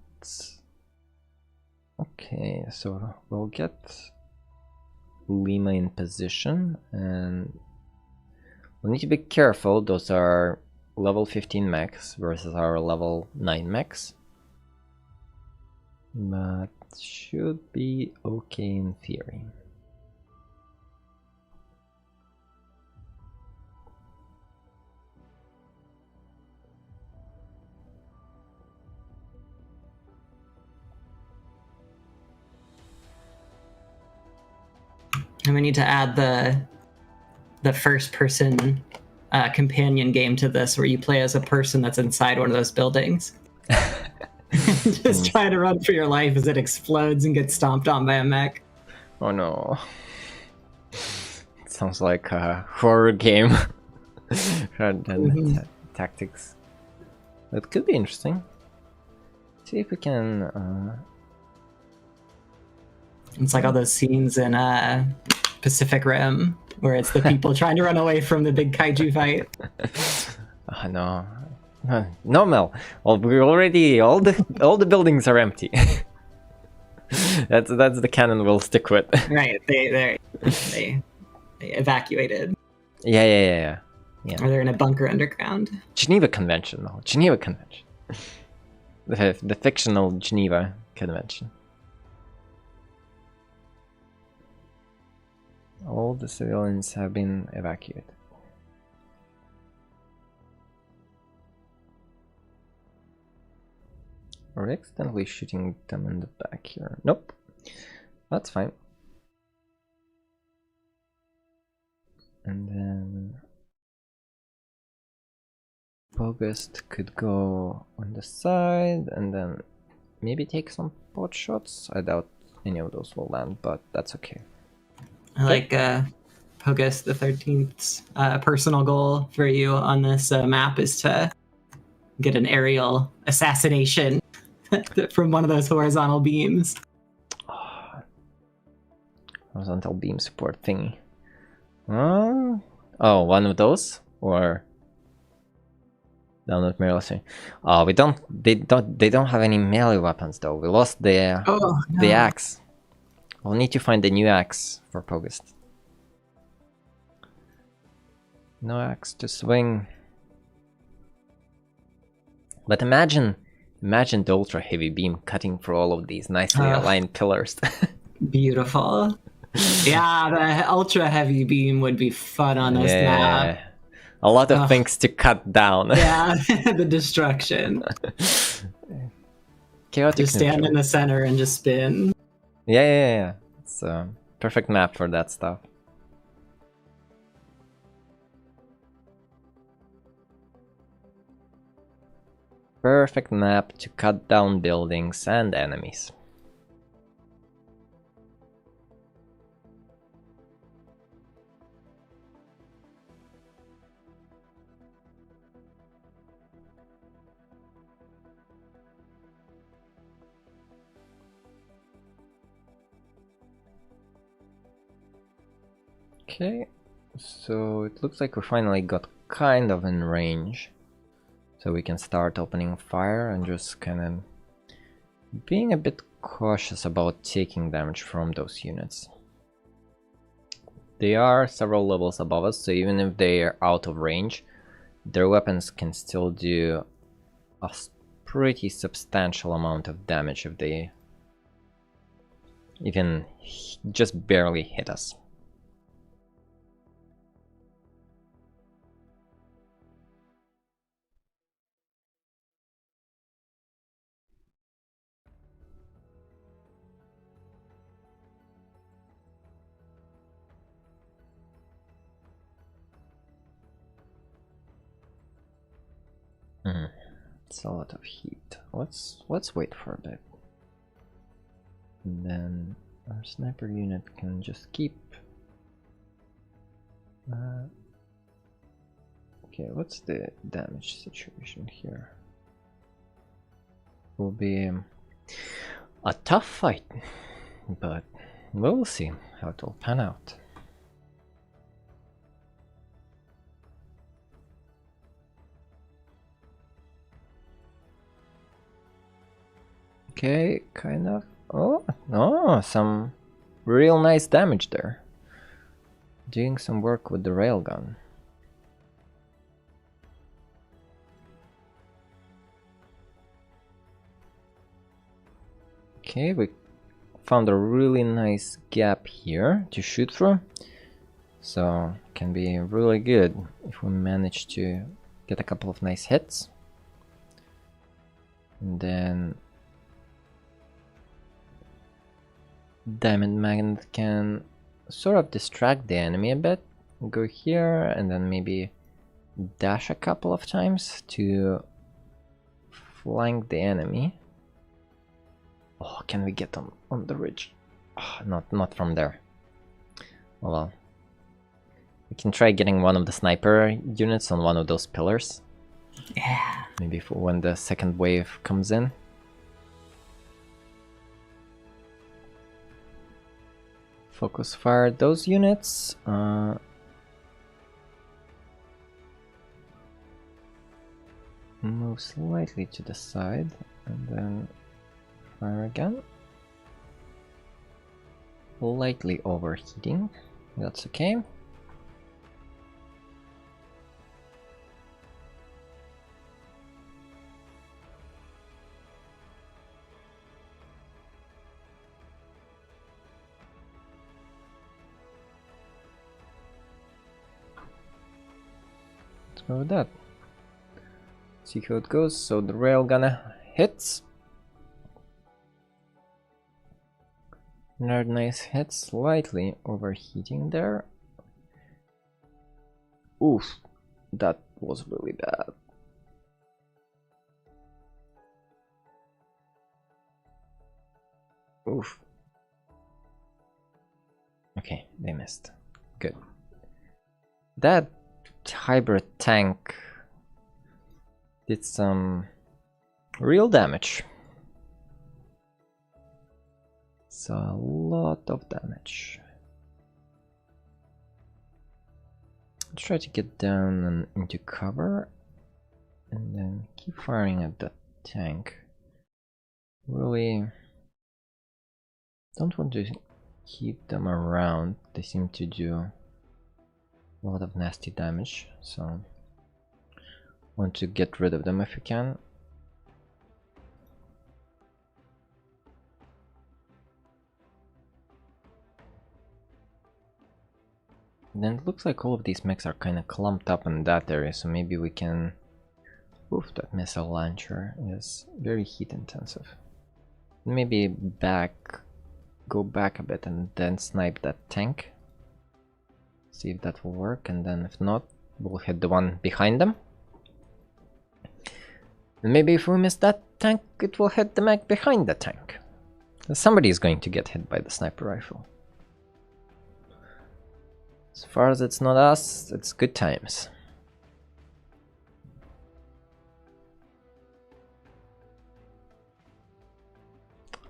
okay, so we'll get Lima in position, and we'll need to be careful. Those are level 15 mechs versus our level 9 mechs, but should be okay in theory. And we need to add the first person companion game to this, where you play as a person that's inside one of those buildings. Just try to run for your life as it explodes and gets stomped on by a mech. Oh no. It sounds like a horror game rather than tactics. That could be interesting. See if we can... It's like all those scenes in Pacific Rim, where it's the people trying to run away from the big kaiju fight. No. No, Mel. Well, we're already... All the buildings are empty. That's the canon we'll stick with. Right, they evacuated. Yeah. Or they're in a bunker underground. Geneva Convention, though. Geneva Convention. The fictional Geneva Convention. All the civilians have been evacuated. Are we accidentally shooting them in the back here? Nope. That's fine. And then... August could go on the side and then maybe take some pot shots. I doubt any of those will land, but that's okay. I like Pogus the 13th's personal goal for you on this map is to get an aerial assassination from one of those horizontal beams. Horizontal beam support thingy. Oh, one of those? Or down at melee. Oh, they don't have any melee weapons though. We lost the the axe. We'll need to find a new axe for Pogust. No axe to swing. But imagine the ultra heavy beam cutting through all of these nicely aligned pillars. Beautiful. Yeah, the ultra heavy beam would be fun on this map. A lot of things to cut down. Yeah, the destruction. Chaotic just stand in the center and just spin. Yeah. It's a perfect map for that stuff. Perfect map to cut down buildings and enemies. Okay, so it looks like we finally got kind of in range. So we can start opening fire and just kind of being a bit cautious about taking damage from those units. They are several levels above us, so even if they are out of range, their weapons can still do a pretty substantial amount of damage if they even just barely hit us. It's a lot of heat. Let's wait for a bit. And then our sniper unit can just keep. Okay, what's the damage situation here? Will be a tough fight, but we'll see how it will pan out. Okay, kind of. Oh, some real nice damage there. Doing some work with the railgun. Okay, we found a really nice gap here to shoot through. So, can be really good if we manage to get a couple of nice hits. And then Diamond Magnet can sort of distract the enemy a bit. Go here and then maybe dash a couple of times to flank the enemy. Oh, can we get on the ridge? Oh, not from there. Oh well. We can try getting one of the sniper units on one of those pillars. Yeah. Maybe for when the second wave comes in. Focus fire those units. Move slightly to the side and then fire again. Lightly overheating. That's okay. Go with that. See how it goes. So the railgun hits. Another nice hit, slightly overheating there. Oof, that was really bad. Oof. Okay, they missed. Good. That hybrid tank did some real damage. It's a lot of damage. Let's try to get down and into cover and then keep firing at that tank. Really don't want to keep them around. They seem to do a lot of nasty damage, so want to get rid of them if we can. Then it looks like all of these mechs are kind of clumped up in that area, so maybe we can... Oof, that missile launcher is very heat intensive. Maybe go back a bit and then snipe that tank. See if that will work, and then if not, we'll hit the one behind them. And maybe if we miss that tank, it will hit the mech behind the tank. Somebody is going to get hit by the sniper rifle. As far as it's not us, it's good times.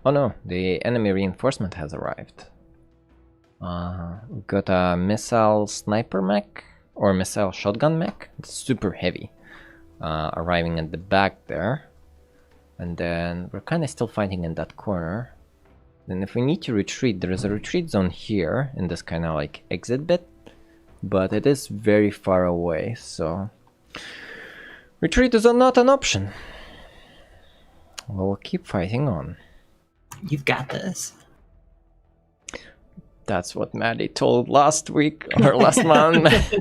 Oh no, the enemy reinforcement has arrived. We've got a missile sniper mech, or missile shotgun mech. It's super heavy. Arriving at the back there. And then we're kind of still fighting in that corner. Then if we need to retreat, there is a retreat zone here in this kind of like exit bit. But it is very far away, so retreat is not an option. We'll keep fighting on. You've got this. That's what Maddie told last week or last month.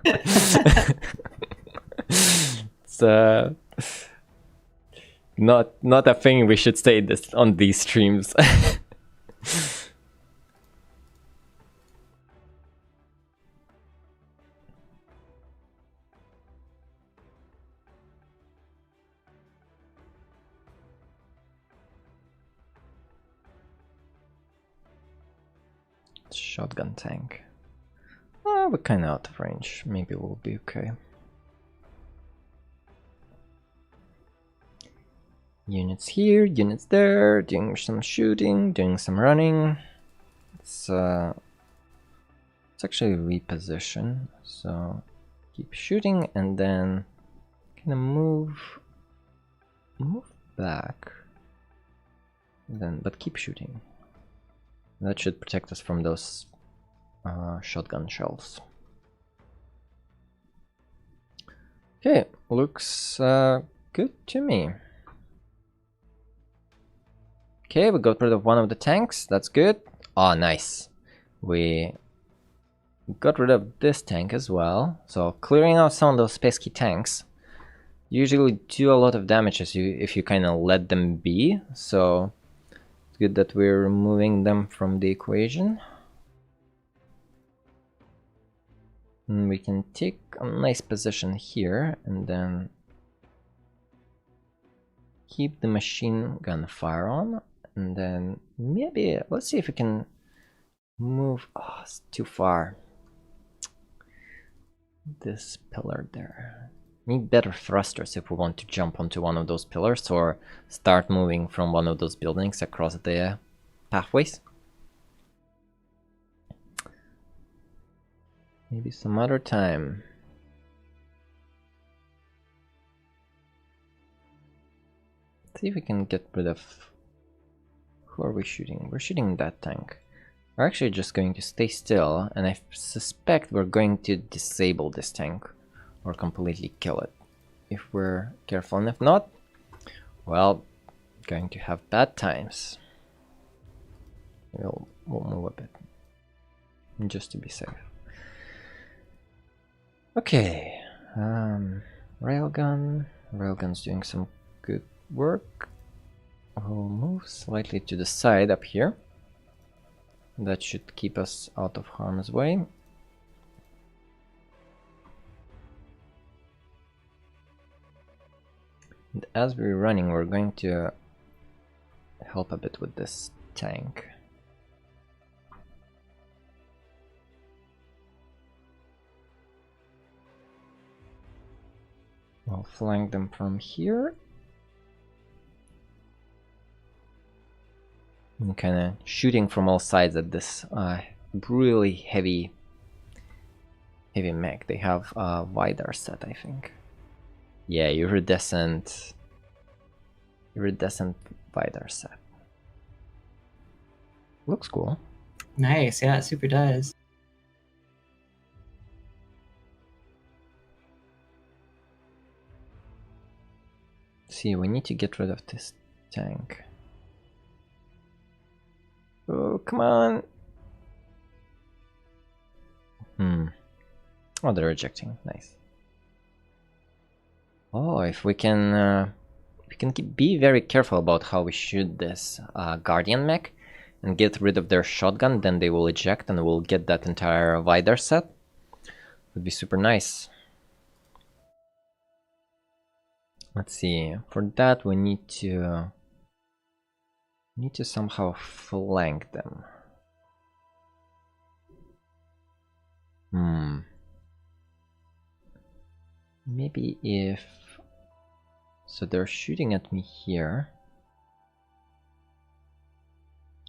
It's not a thing we should say this on these streams. Shotgun tank. We're kind of out of range. Maybe we'll be okay. Units here, units there, doing some shooting, doing some running. It's actually reposition, so keep shooting and then kind of move back. But keep shooting. That should protect us from those shotgun shells. Okay, looks good to me. Okay, we got rid of one of the tanks. That's good. Oh, nice. We got rid of this tank as well. So clearing out some of those pesky tanks usually do a lot of damage if you kind of let them be. So it's good that we're removing them from the equation. And we can take a nice position here and then keep the machine gun fire on. And then maybe, let's see if we can move, oh, it's too far. This pillar there. Need better thrusters if we want to jump onto one of those pillars or start moving from one of those buildings across the pathways. Maybe some other time. Let's see if we can get rid of... Who are we shooting? We're shooting that tank. We're actually just going to stay still, and I suspect we're going to disable this tank or completely kill it if we're careful, and if not, well, going to have bad times. We'll move a bit just to be safe. Okay, railgun's doing some good work. We'll move slightly to the side up here. That should keep us out of harm's way. And as we're running, we're going to help a bit with this tank. I'll flank them from here. I'm kind of shooting from all sides at this really heavy mech. They have a wider set, I think. Yeah, iridescent wider set. Looks cool. Nice, yeah, it super does. See, we need to get rid of this tank. Oh, come on! Oh, they're ejecting. Nice. Oh, if we can be very careful about how we shoot this Guardian mech and get rid of their shotgun, then they will eject and we'll get that entire wider set. Would be super nice. Let's see. For that, we need to somehow flank them. Maybe if... So they're shooting at me here.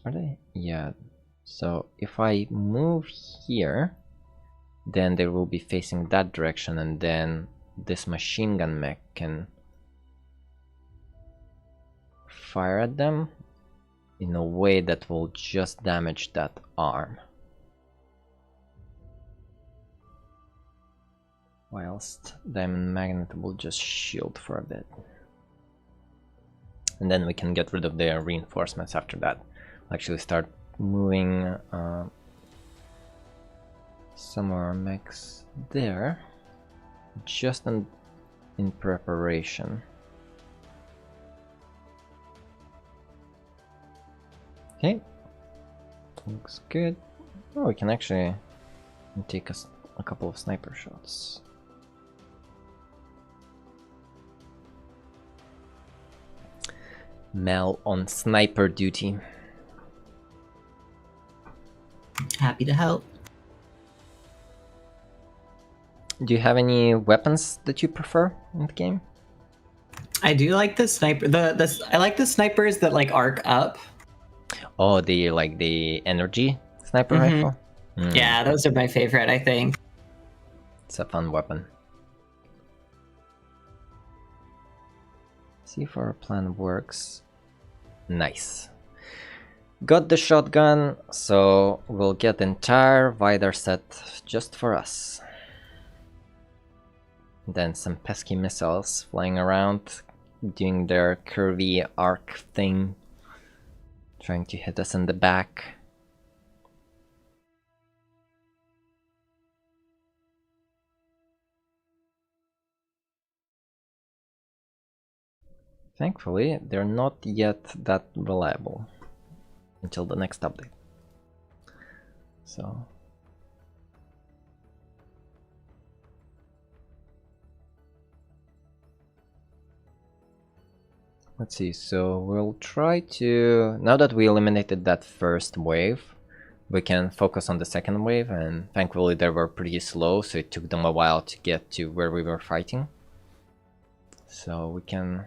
Are they? Yeah. So if I move here, then they will be facing that direction, and then this machine gun mech can fire at them in a way that will just damage that arm. Whilst Diamond Magnet will just shield for a bit. And then we can get rid of their reinforcements after that. Actually start moving some of our mechs there, just in preparation. Okay, looks good. Oh, we can actually take a couple of sniper shots. Mel on sniper duty. Happy to help. Do you have any weapons that you prefer in the game? I do like the sniper. I like the snipers that like arc up. Oh, the energy sniper rifle? Yeah, those are my favorite, I think. It's a fun weapon. See if our plan works. Nice. Got the shotgun, so we'll get the entire wider set just for us. Then some pesky missiles flying around, doing their curvy arc thing, trying to hit us in the back. Thankfully, they're not yet that reliable until the next update. So let's see, so we'll try to, now that we eliminated that first wave, we can focus on the second wave, and thankfully they were pretty slow, so it took them a while to get to where we were fighting. So we can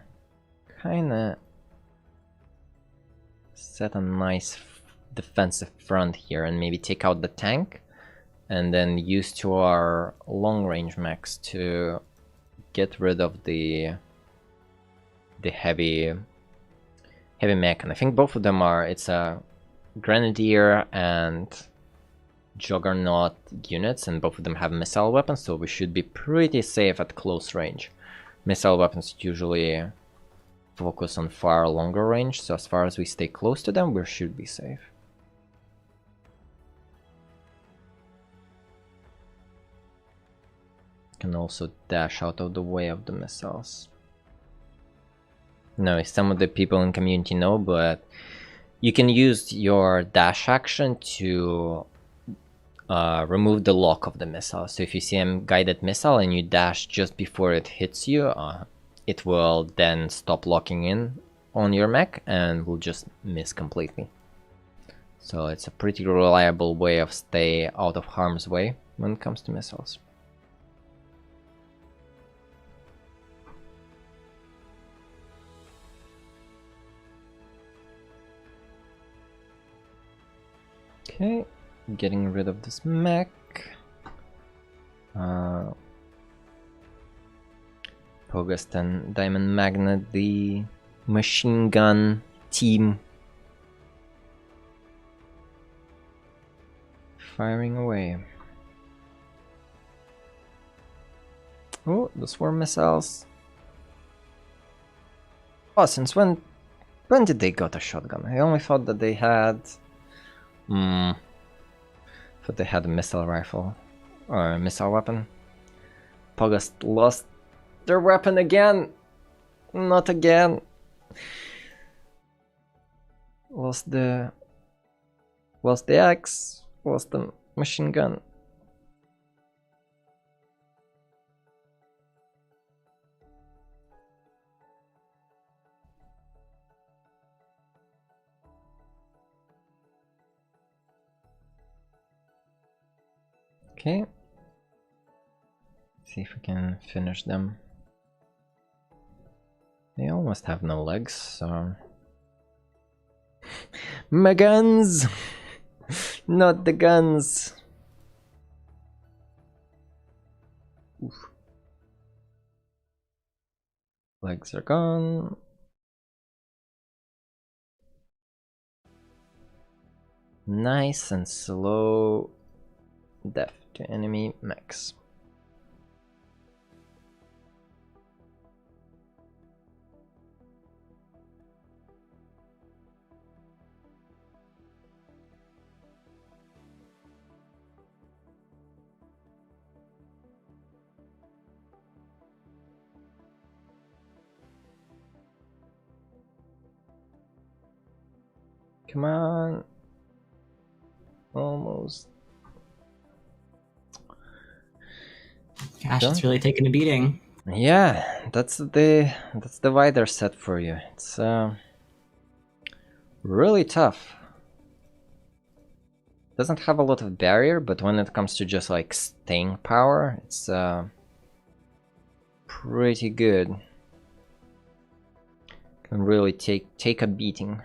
kinda set a nice defensive front here and maybe take out the tank, and then use to our long range mechs to get rid of the heavy mech. And I think both of them are, it's a Grenadier and Juggernaut units, and both of them have missile weapons, so we should be pretty safe at close range. Missile weapons usually focus on far longer range, so as far as we stay close to them, we should be safe. Can also dash out of the way of the missiles. No, some of the people in community know, but you can use your dash action to remove the lock of the missile. So if you see a guided missile and you dash just before it hits you, it will then stop locking in on your mech and will just miss completely. So it's a pretty reliable way of stay out of harm's way when it comes to missiles. Okay, getting rid of this mech. Pogast and Diamond Magnet, the machine gun team, firing away. Oh, the swarm missiles. Oh, since when did they got a shotgun? I only thought that they had thought they had a missile rifle or a missile weapon. Pogast lost their weapon again. Not again. Lost the axe. Lost the machine gun. Okay. See if we can finish them. They almost have no legs, so... My guns! Not the guns! Oof. Legs are gone. Nice and slow death to enemy mechs. Come on. Almost. Gosh, it's really taking a beating. Yeah, that's the Vider set for you. It's really tough. Doesn't have a lot of barrier, but when it comes to just like staying power, it's pretty good. Can really take a beating.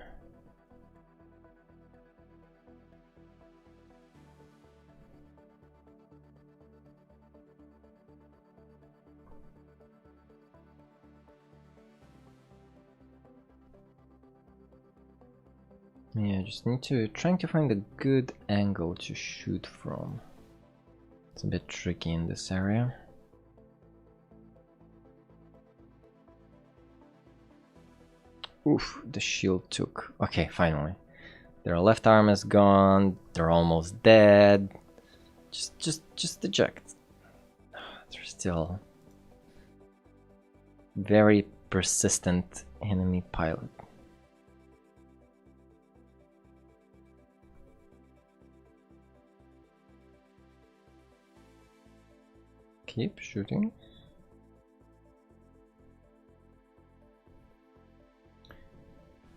Yeah, just need to trying to find a good angle to shoot from. It's a bit tricky in this area. Oof, the shield took. Okay, finally. Their left arm is gone. They're almost dead. Just eject. They're still very persistent enemy pilot. Keep shooting.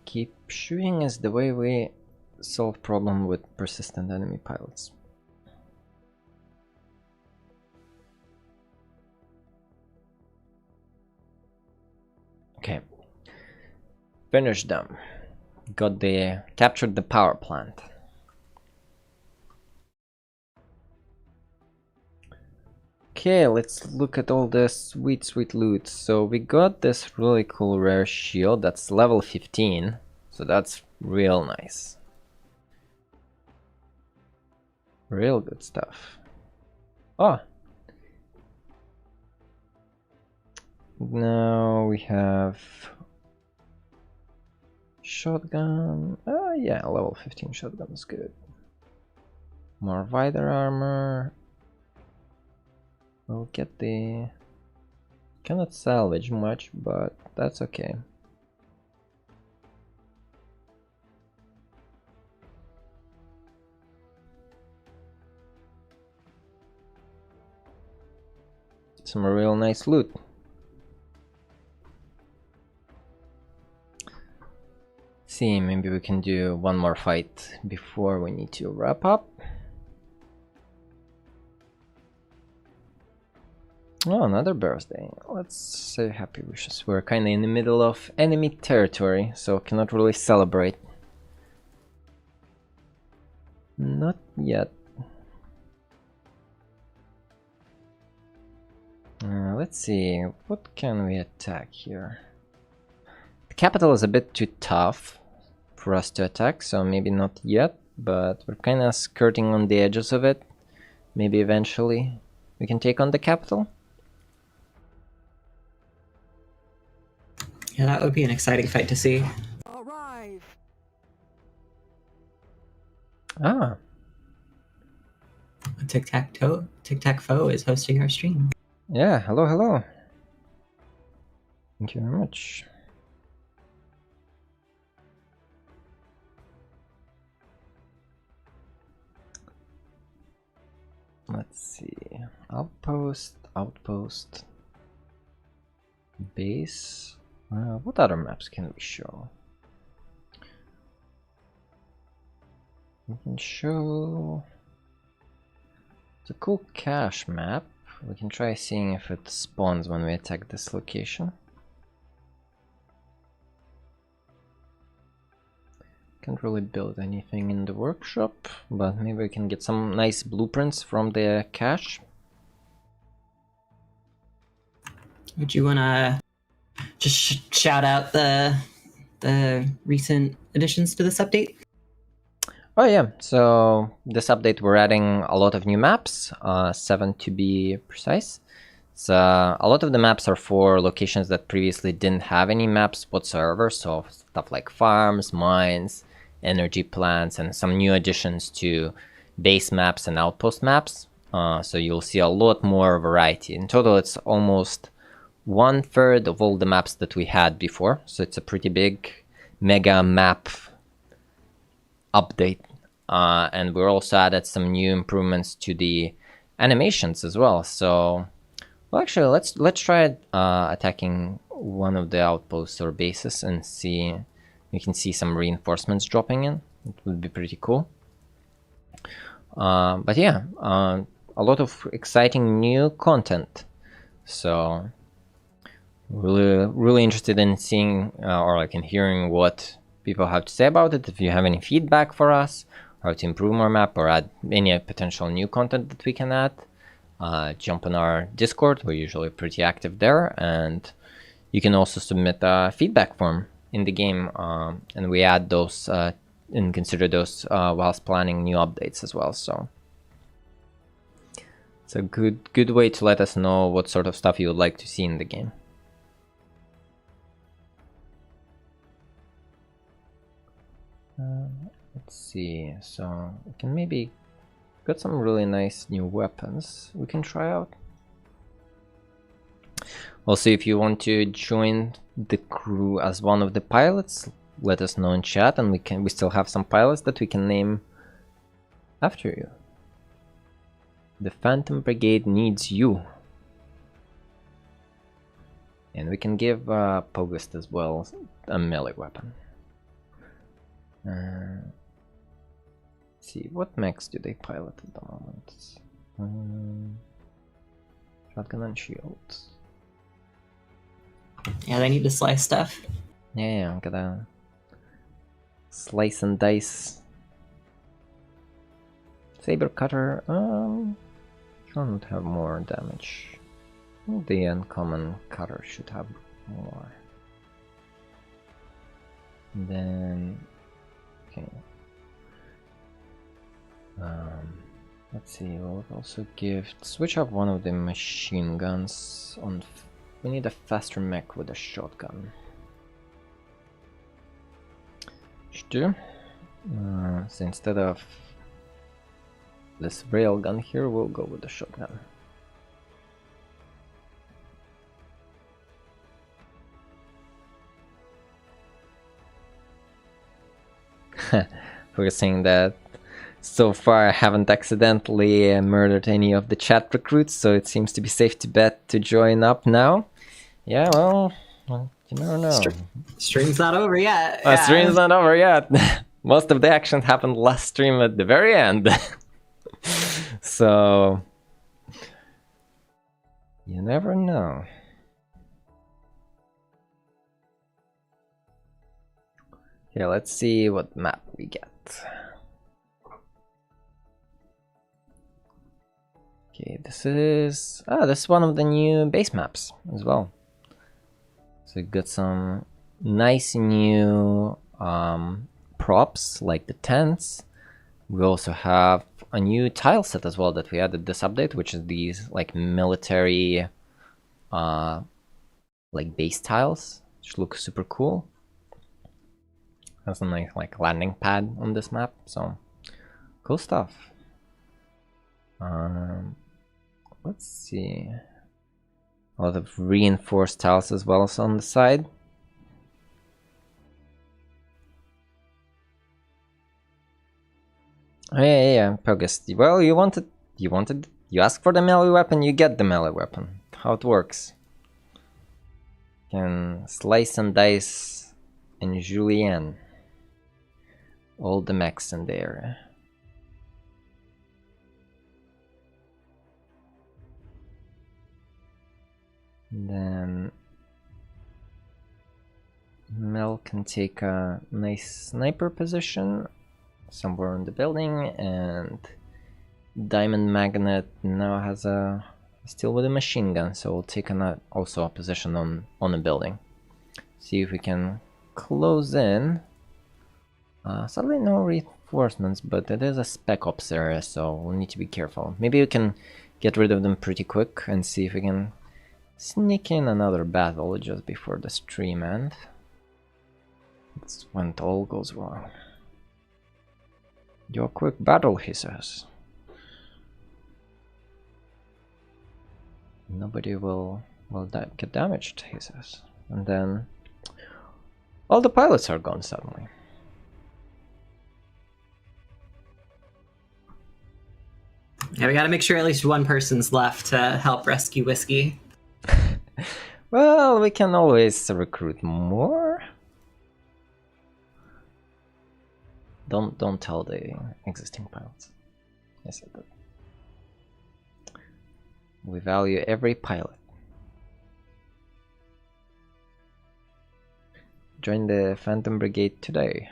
Keep shooting is the way we solve problem with persistent enemy pilots. Okay. Finish them. Captured the power plant. Okay, let's look at all the sweet loot. So we got this really cool rare shield that's level 15, so that's real nice. Real good stuff. Oh! Now we have shotgun. Oh yeah, level 15 shotgun is good. More Vider armor. We'll get the... Cannot salvage much, but that's okay. Some real nice loot. see, maybe we can do one more fight before we need to wrap up. Oh, another birthday. Let's say happy wishes. We're kind of in the middle of enemy territory, so cannot really celebrate. Not yet. Let's see, what can we attack here? The capital is a bit too tough for us to attack, so maybe not yet, but we're kind of skirting on the edges of it. Maybe eventually we can take on the capital. Yeah, that would be an exciting fight to see. Arrive. Ah. Tic-Tac-Foe is hosting our stream. Yeah, hello, hello. Thank you very much. Let's see. Outpost, outpost. Base. What other maps can we show? We can show... It's a cool cache map. We can try seeing if it spawns when we attack this location. Can't really build anything in the workshop, but maybe we can get some nice blueprints from the cache. Would you wanna just shout out the recent additions to this update? Oh yeah, so this update we're adding a lot of new maps, 7 to be precise. So a lot of the maps are for locations that previously didn't have any maps whatsoever, so stuff like farms, mines, energy plants, and some new additions to base maps and outpost maps. So you'll see a lot more variety. In total, it's almost 1/3 of all the maps that we had before, so it's a pretty big mega map update. And we're also added some new improvements to the animations as well. So, well, actually, let's try attacking one of the outposts or bases and see. We can see some reinforcements dropping in. It would be pretty cool. But yeah, a lot of exciting new content. So, really interested in seeing or like in hearing what people have to say about it. If you have any feedback for us, how to improve our map or add any potential new content that we can add, jump on our Discord. We're usually pretty active there, and you can also submit a feedback form in the game, and we add those and consider those whilst planning new updates as well. So it's a good way to let us know what sort of stuff you would like to see in the game. Let's see, so we can maybe got some really nice new weapons we can try out. Also, if you want to join the crew as one of the pilots, let us know in chat, and we still have some pilots that we can name after you. The Phantom Brigade needs you. And we can give Pogust as well a melee weapon. Let's see, what mechs do they pilot at the moment? Shotgun and shields. Yeah, they need to slice stuff. Yeah, I'm gonna slice and dice. Saber cutter, shouldn't have more damage. The uncommon cutter should have more. Then, okay. Let's see, we'll also switch up one of the machine guns on. We need a faster mech with a shotgun. Should do. So instead of this railgun here, we'll go with the shotgun. We're saying that so far I haven't accidentally murdered any of the chat recruits, so it seems to be safe to bet to join up now. Yeah, well, You never know. Stream's not over yet. Stream's not over yet. Most of the action happened last stream at the very end. So you never know. Okay, let's see what map we get. Okay, this is one of the new base maps as well. So we got some nice new props like the tents. We also have a new tile set as well that we added this update, which is these like military like base tiles, which look super cool. Has a nice like landing pad on this map, so cool stuff. Let's see. A lot of reinforced tiles as well as on the side. Oh, yeah, Pogus. Well, you ask for the melee weapon, you get the melee weapon. How it works. You can slice and dice in Julienne. All the mechs in there. Then Mel can take a nice sniper position somewhere in the building, and Diamond Magnet now has still with a machine gun, so we'll take also a position on a building. See if we can close in. Sadly no reinforcements, but it is a spec ops area, so we'll need to be careful. Maybe we can get rid of them pretty quick and see if we can sneak in another battle just before the stream end. That's when it all goes wrong. Your quick battle, he says. Nobody will get damaged, he says. And then all the pilots are gone suddenly. Yeah, we gotta make sure at least one person's left to help rescue Whiskey. Well, we can always recruit more. Don't tell the existing pilots. I said that. We value every pilot. Join the Phantom Brigade today.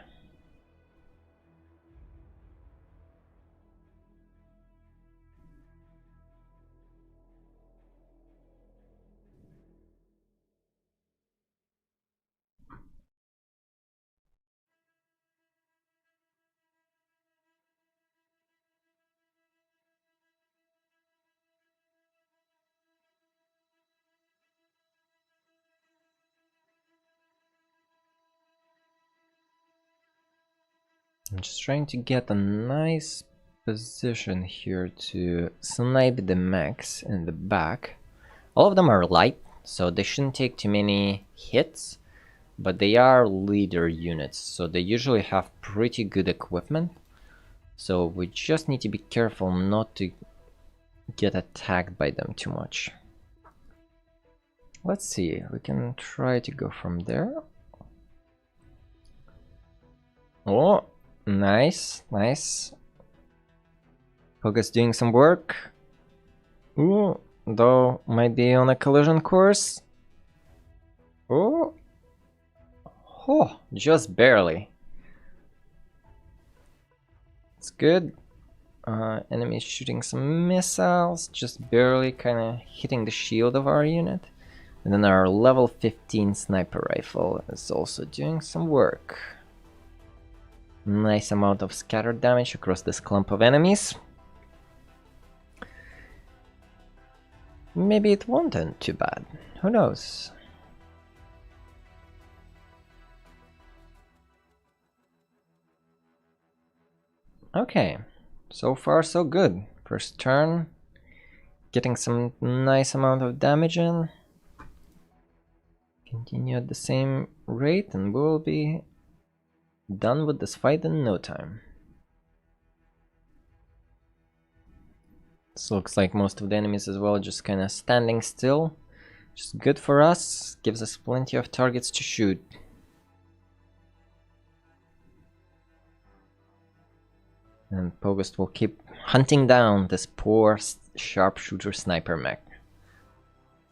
I'm just trying to get a nice position here to snipe the mechs in the back. All of them are light, so they shouldn't take too many hits, but they are leader units, so they usually have pretty good equipment. So we just need to be careful not to get attacked by them too much. Let's see, we can try to go from there. Oh! Nice, nice. Pogus doing some work. Ooh, though might be on a collision course. Oh, oh, just barely. It's good. Enemy shooting some missiles, just barely kind of hitting the shield of our unit. And then our level 15 sniper rifle is also doing some work. Nice amount of scattered damage across this clump of enemies. Maybe it won't end too bad. Who knows? Okay, so far so good. First turn, getting some nice amount of damage in. Continue at the same rate and we'll be done with this fight in no time. This looks like most of the enemies as well just kind of standing still, which is good for us. Gives us plenty of targets to shoot. And Pogust will keep hunting down this poor sharpshooter sniper mech.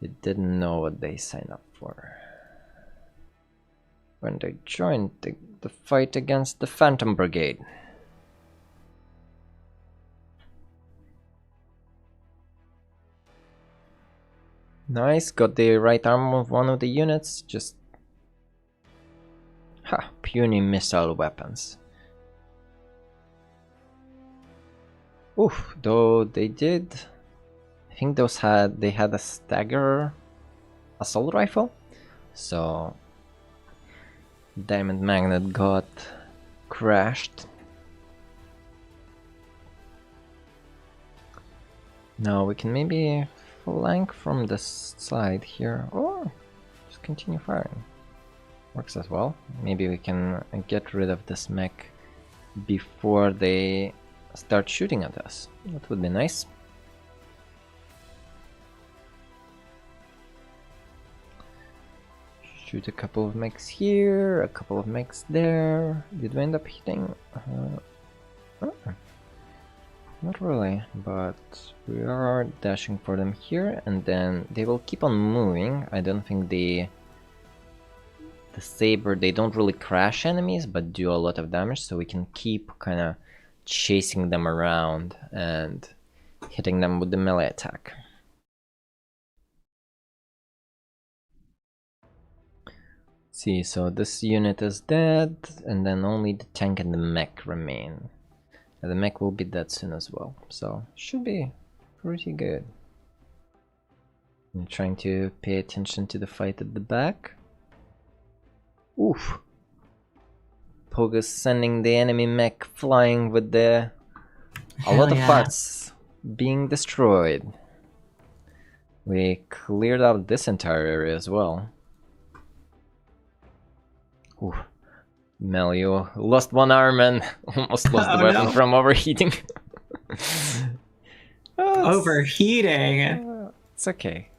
They didn't know what they signed up for when they joined the fight against the Phantom Brigade. Nice, got the right arm of one of the units. Just puny missile weapons. Oof, though they did. I think they had a stagger assault rifle, so Diamond Magnet got crashed. Now we can maybe flank from the side here, or just continue firing. Works as well. Maybe we can get rid of this mech before they start shooting at us. That would be nice. Shoot a couple of mechs here, a couple of mechs there. Did we end up hitting? Not really, but we are dashing for them here, and then they will keep on moving. I don't think the saber, they don't really crash enemies, but do a lot of damage, so we can keep kind of chasing them around and hitting them with the melee attack. See, so this unit is dead, and then only the tank and the mech remain. And the mech will be dead soon as well, so should be pretty good. I'm trying to pay attention to the fight at the back. Oof! Pogus sending the enemy mech flying with a lot of parts being destroyed. We cleared out this entire area as well. Ooh. Mel, you lost one arm and almost lost the weapon from overheating. Overheating? It's okay.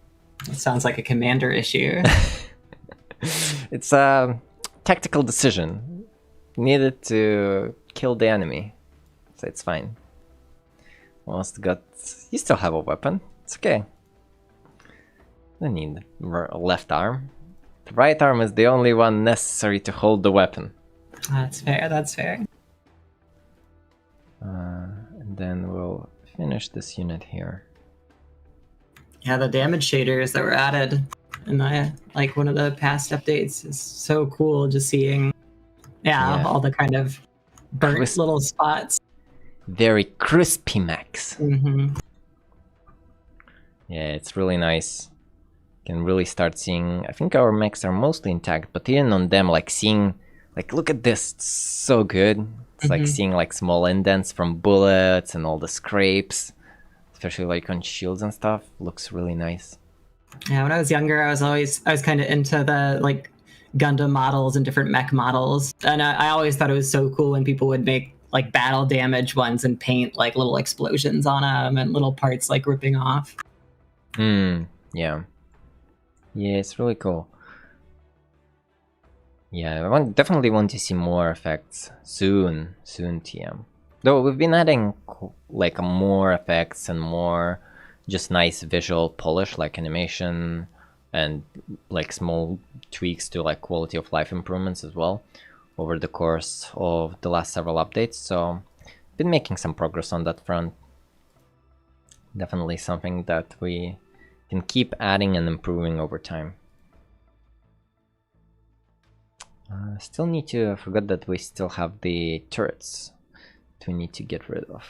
It sounds like a commander issue. It's a tactical decision. Needed to kill the enemy. So it's fine. Almost got... You still have a weapon. It's okay. Don't need a left arm. The right arm is the only one necessary to hold the weapon. That's fair, that's fair. And then we'll finish this unit here. Yeah, the damage shaders that were added in like one of the past updates is so cool, just seeing all the kind of burnt little spots. Very crispy mechs. Mm-hmm. Yeah, it's really nice. Can really start seeing, I think our mechs are mostly intact, but even on them, like seeing, like look at this, it's so good. It's like seeing like small indents from bullets and all the scrapes, especially like on shields and stuff. Looks really nice. Yeah, when I was younger, I was kind of into the like Gundam models and different mech models, and I always thought it was so cool when people would make like battle damage ones and paint like little explosions on them and little parts like ripping off. Yeah. Yeah, it's really cool. Yeah, I definitely want to see more effects soon, TM. Though we've been adding like more effects and more just nice visual polish, like animation and like small tweaks to like quality of life improvements as well over the course of the last several updates. So been making some progress on that front. Definitely something that we can keep adding and improving over time. Still need to, I forgot that we still have the turrets that we need to get rid of.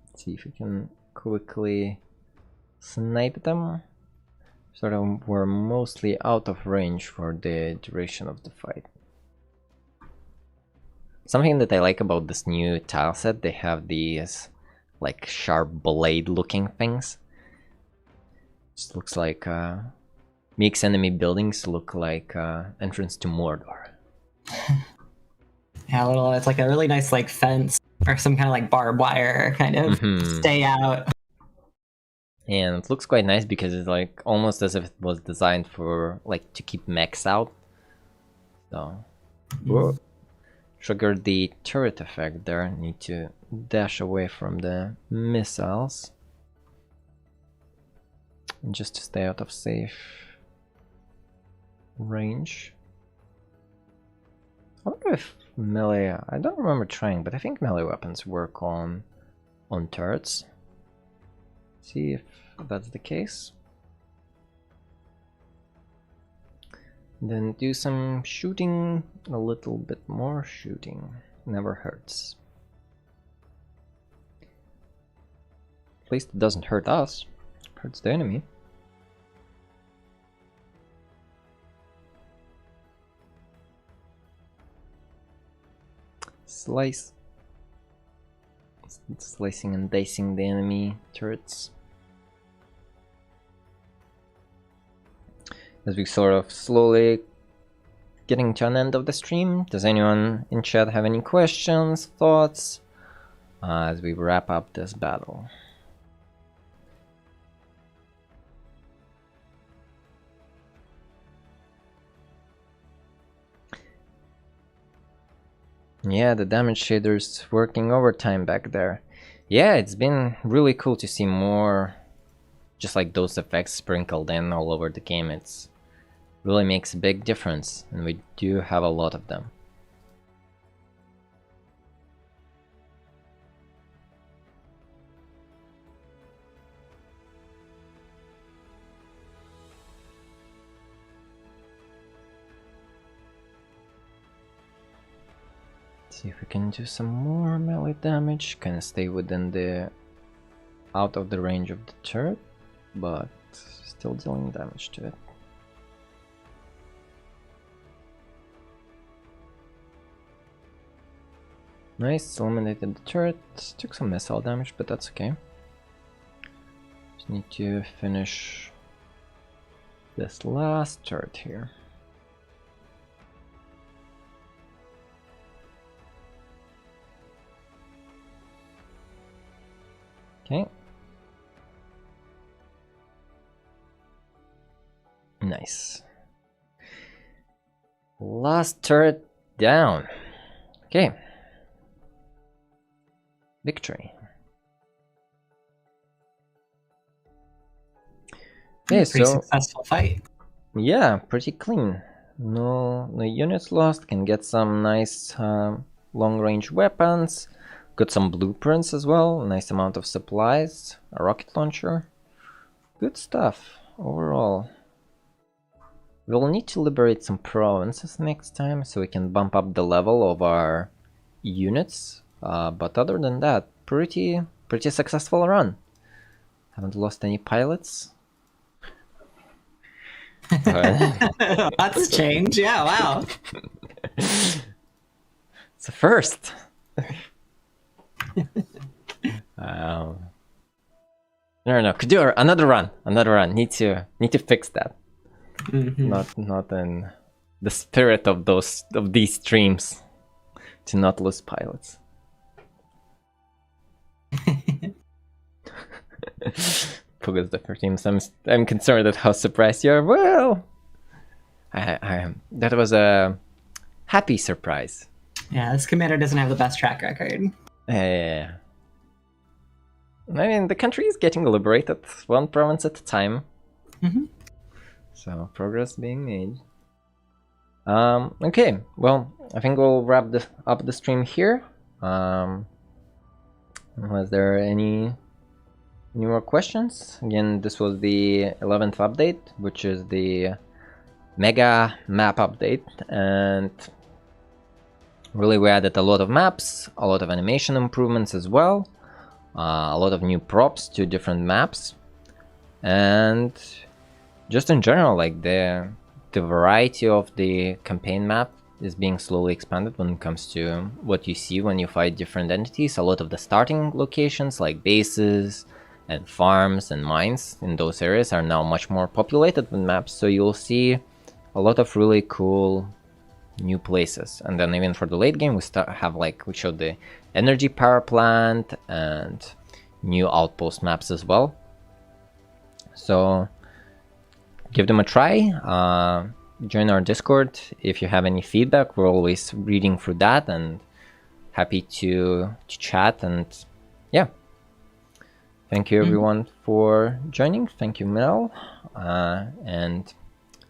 Let's see if we can quickly snipe them. Sort of we're mostly out of range for the duration of the fight. Something that I like about this new tile set, they have these like sharp blade looking things. Just looks like makes enemy buildings look like entrance to Mordor. Yeah, it's like a really nice like fence or some kind of like barbed wire kind of stay out. And it looks quite nice because it's like almost as if it was designed for like to keep mechs out. So triggered the turret effect there. Need to dash away from the missiles just to stay out of safe range. I wonder if melee, I don't remember trying, but I think melee weapons work on turrets. See if that's the case. Then do some shooting, a little bit more shooting. Never hurts. At least it doesn't hurt us, it hurts the enemy. Slice. Slicing and dicing the enemy turrets. As we sort of slowly getting to an end of the stream, does anyone in chat have any questions, thoughts, as we wrap up this battle? Yeah, the damage shaders working overtime back there. Yeah, it's been really cool to see more just like those effects sprinkled in all over the game. It's really makes a big difference, and we do have a lot of them. See if we can do some more melee damage. Kind of stay within the out of the range of the turret, but still dealing damage to it. Nice, eliminated the turret. Took some missile damage, but that's okay. Just need to finish this last turret here. Okay. Nice. Last turret down. Okay. Victory. Okay, pretty successful fight. Yeah, pretty clean. No units lost. Can get some nice long-range weapons. Got some blueprints as well. Nice amount of supplies. A rocket launcher. Good stuff overall. We'll need to liberate some provinces next time so we can bump up the level of our units. But other than that, pretty successful run. Haven't lost any pilots. That's a change. Yeah, wow. It's a first. No, could do another run. Need to fix that. Not in the spirit of these streams to not lose pilots. Puga's the teams. I'm concerned at how surprised you are. Well, that was a happy surprise. Yeah, this commander doesn't have the best track record. Yeah. I mean, the country is getting liberated one province at a time. So progress being made. Okay, well, I think we'll wrap up the stream here. Was there any more questions? Again, this was the 11th update, which is the Mega Map update, and really we added a lot of maps, a lot of animation improvements as well, a lot of new props to different maps, and just in general, like the variety of the campaign map is being slowly expanded when it comes to what you see when you fight different entities. A lot of the starting locations like bases and farms and mines in those areas are now much more populated with maps, so you'll see a lot of really cool new places. And then even for the late game, we we showed the energy power plant and new outpost maps as well. So give them a try. Join our Discord if you have any feedback. We're always reading through that and happy to chat. And yeah, thank you everyone for joining. Thank you, Mel, and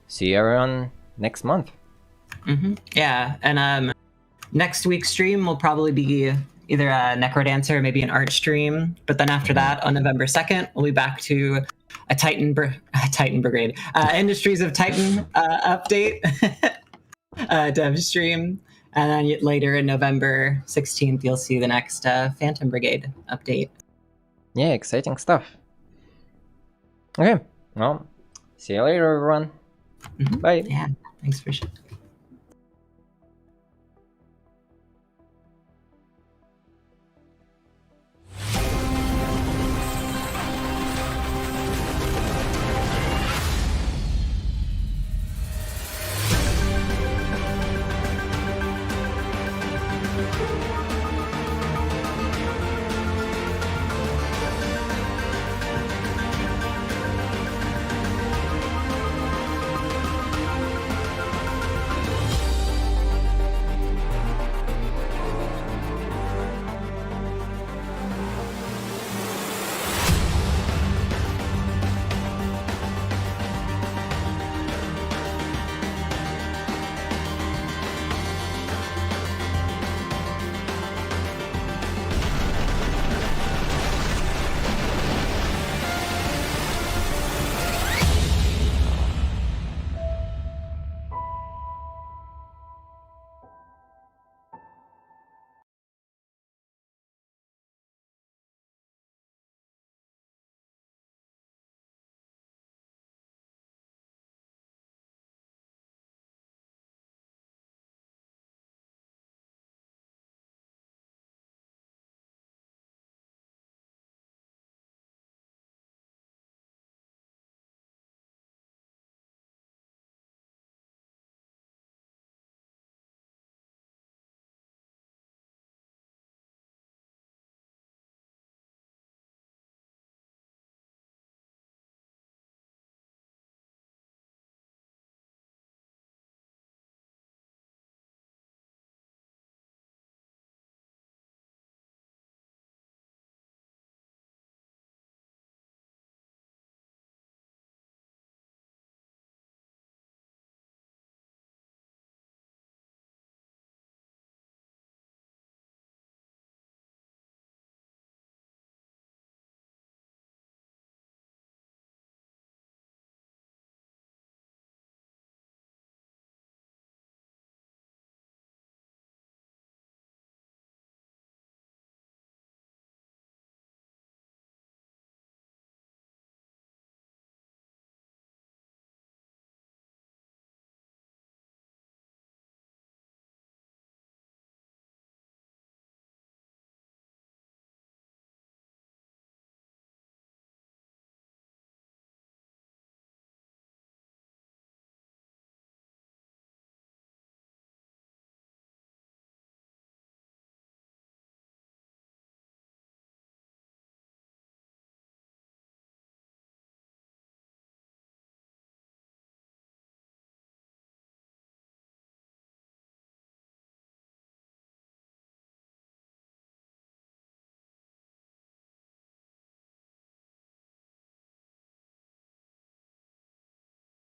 see you everyone next month. Yeah, and next week's stream will probably be either a Necrodancer or maybe an art stream. But then after that, on November 2nd, we'll be back to a Titan Brigade, Industries of Titan update dev stream. And then later in November 16th, you'll see the next Phantom Brigade update. Yeah, exciting stuff. Okay, well, see you later, everyone. Bye. Yeah, thanks for sharing.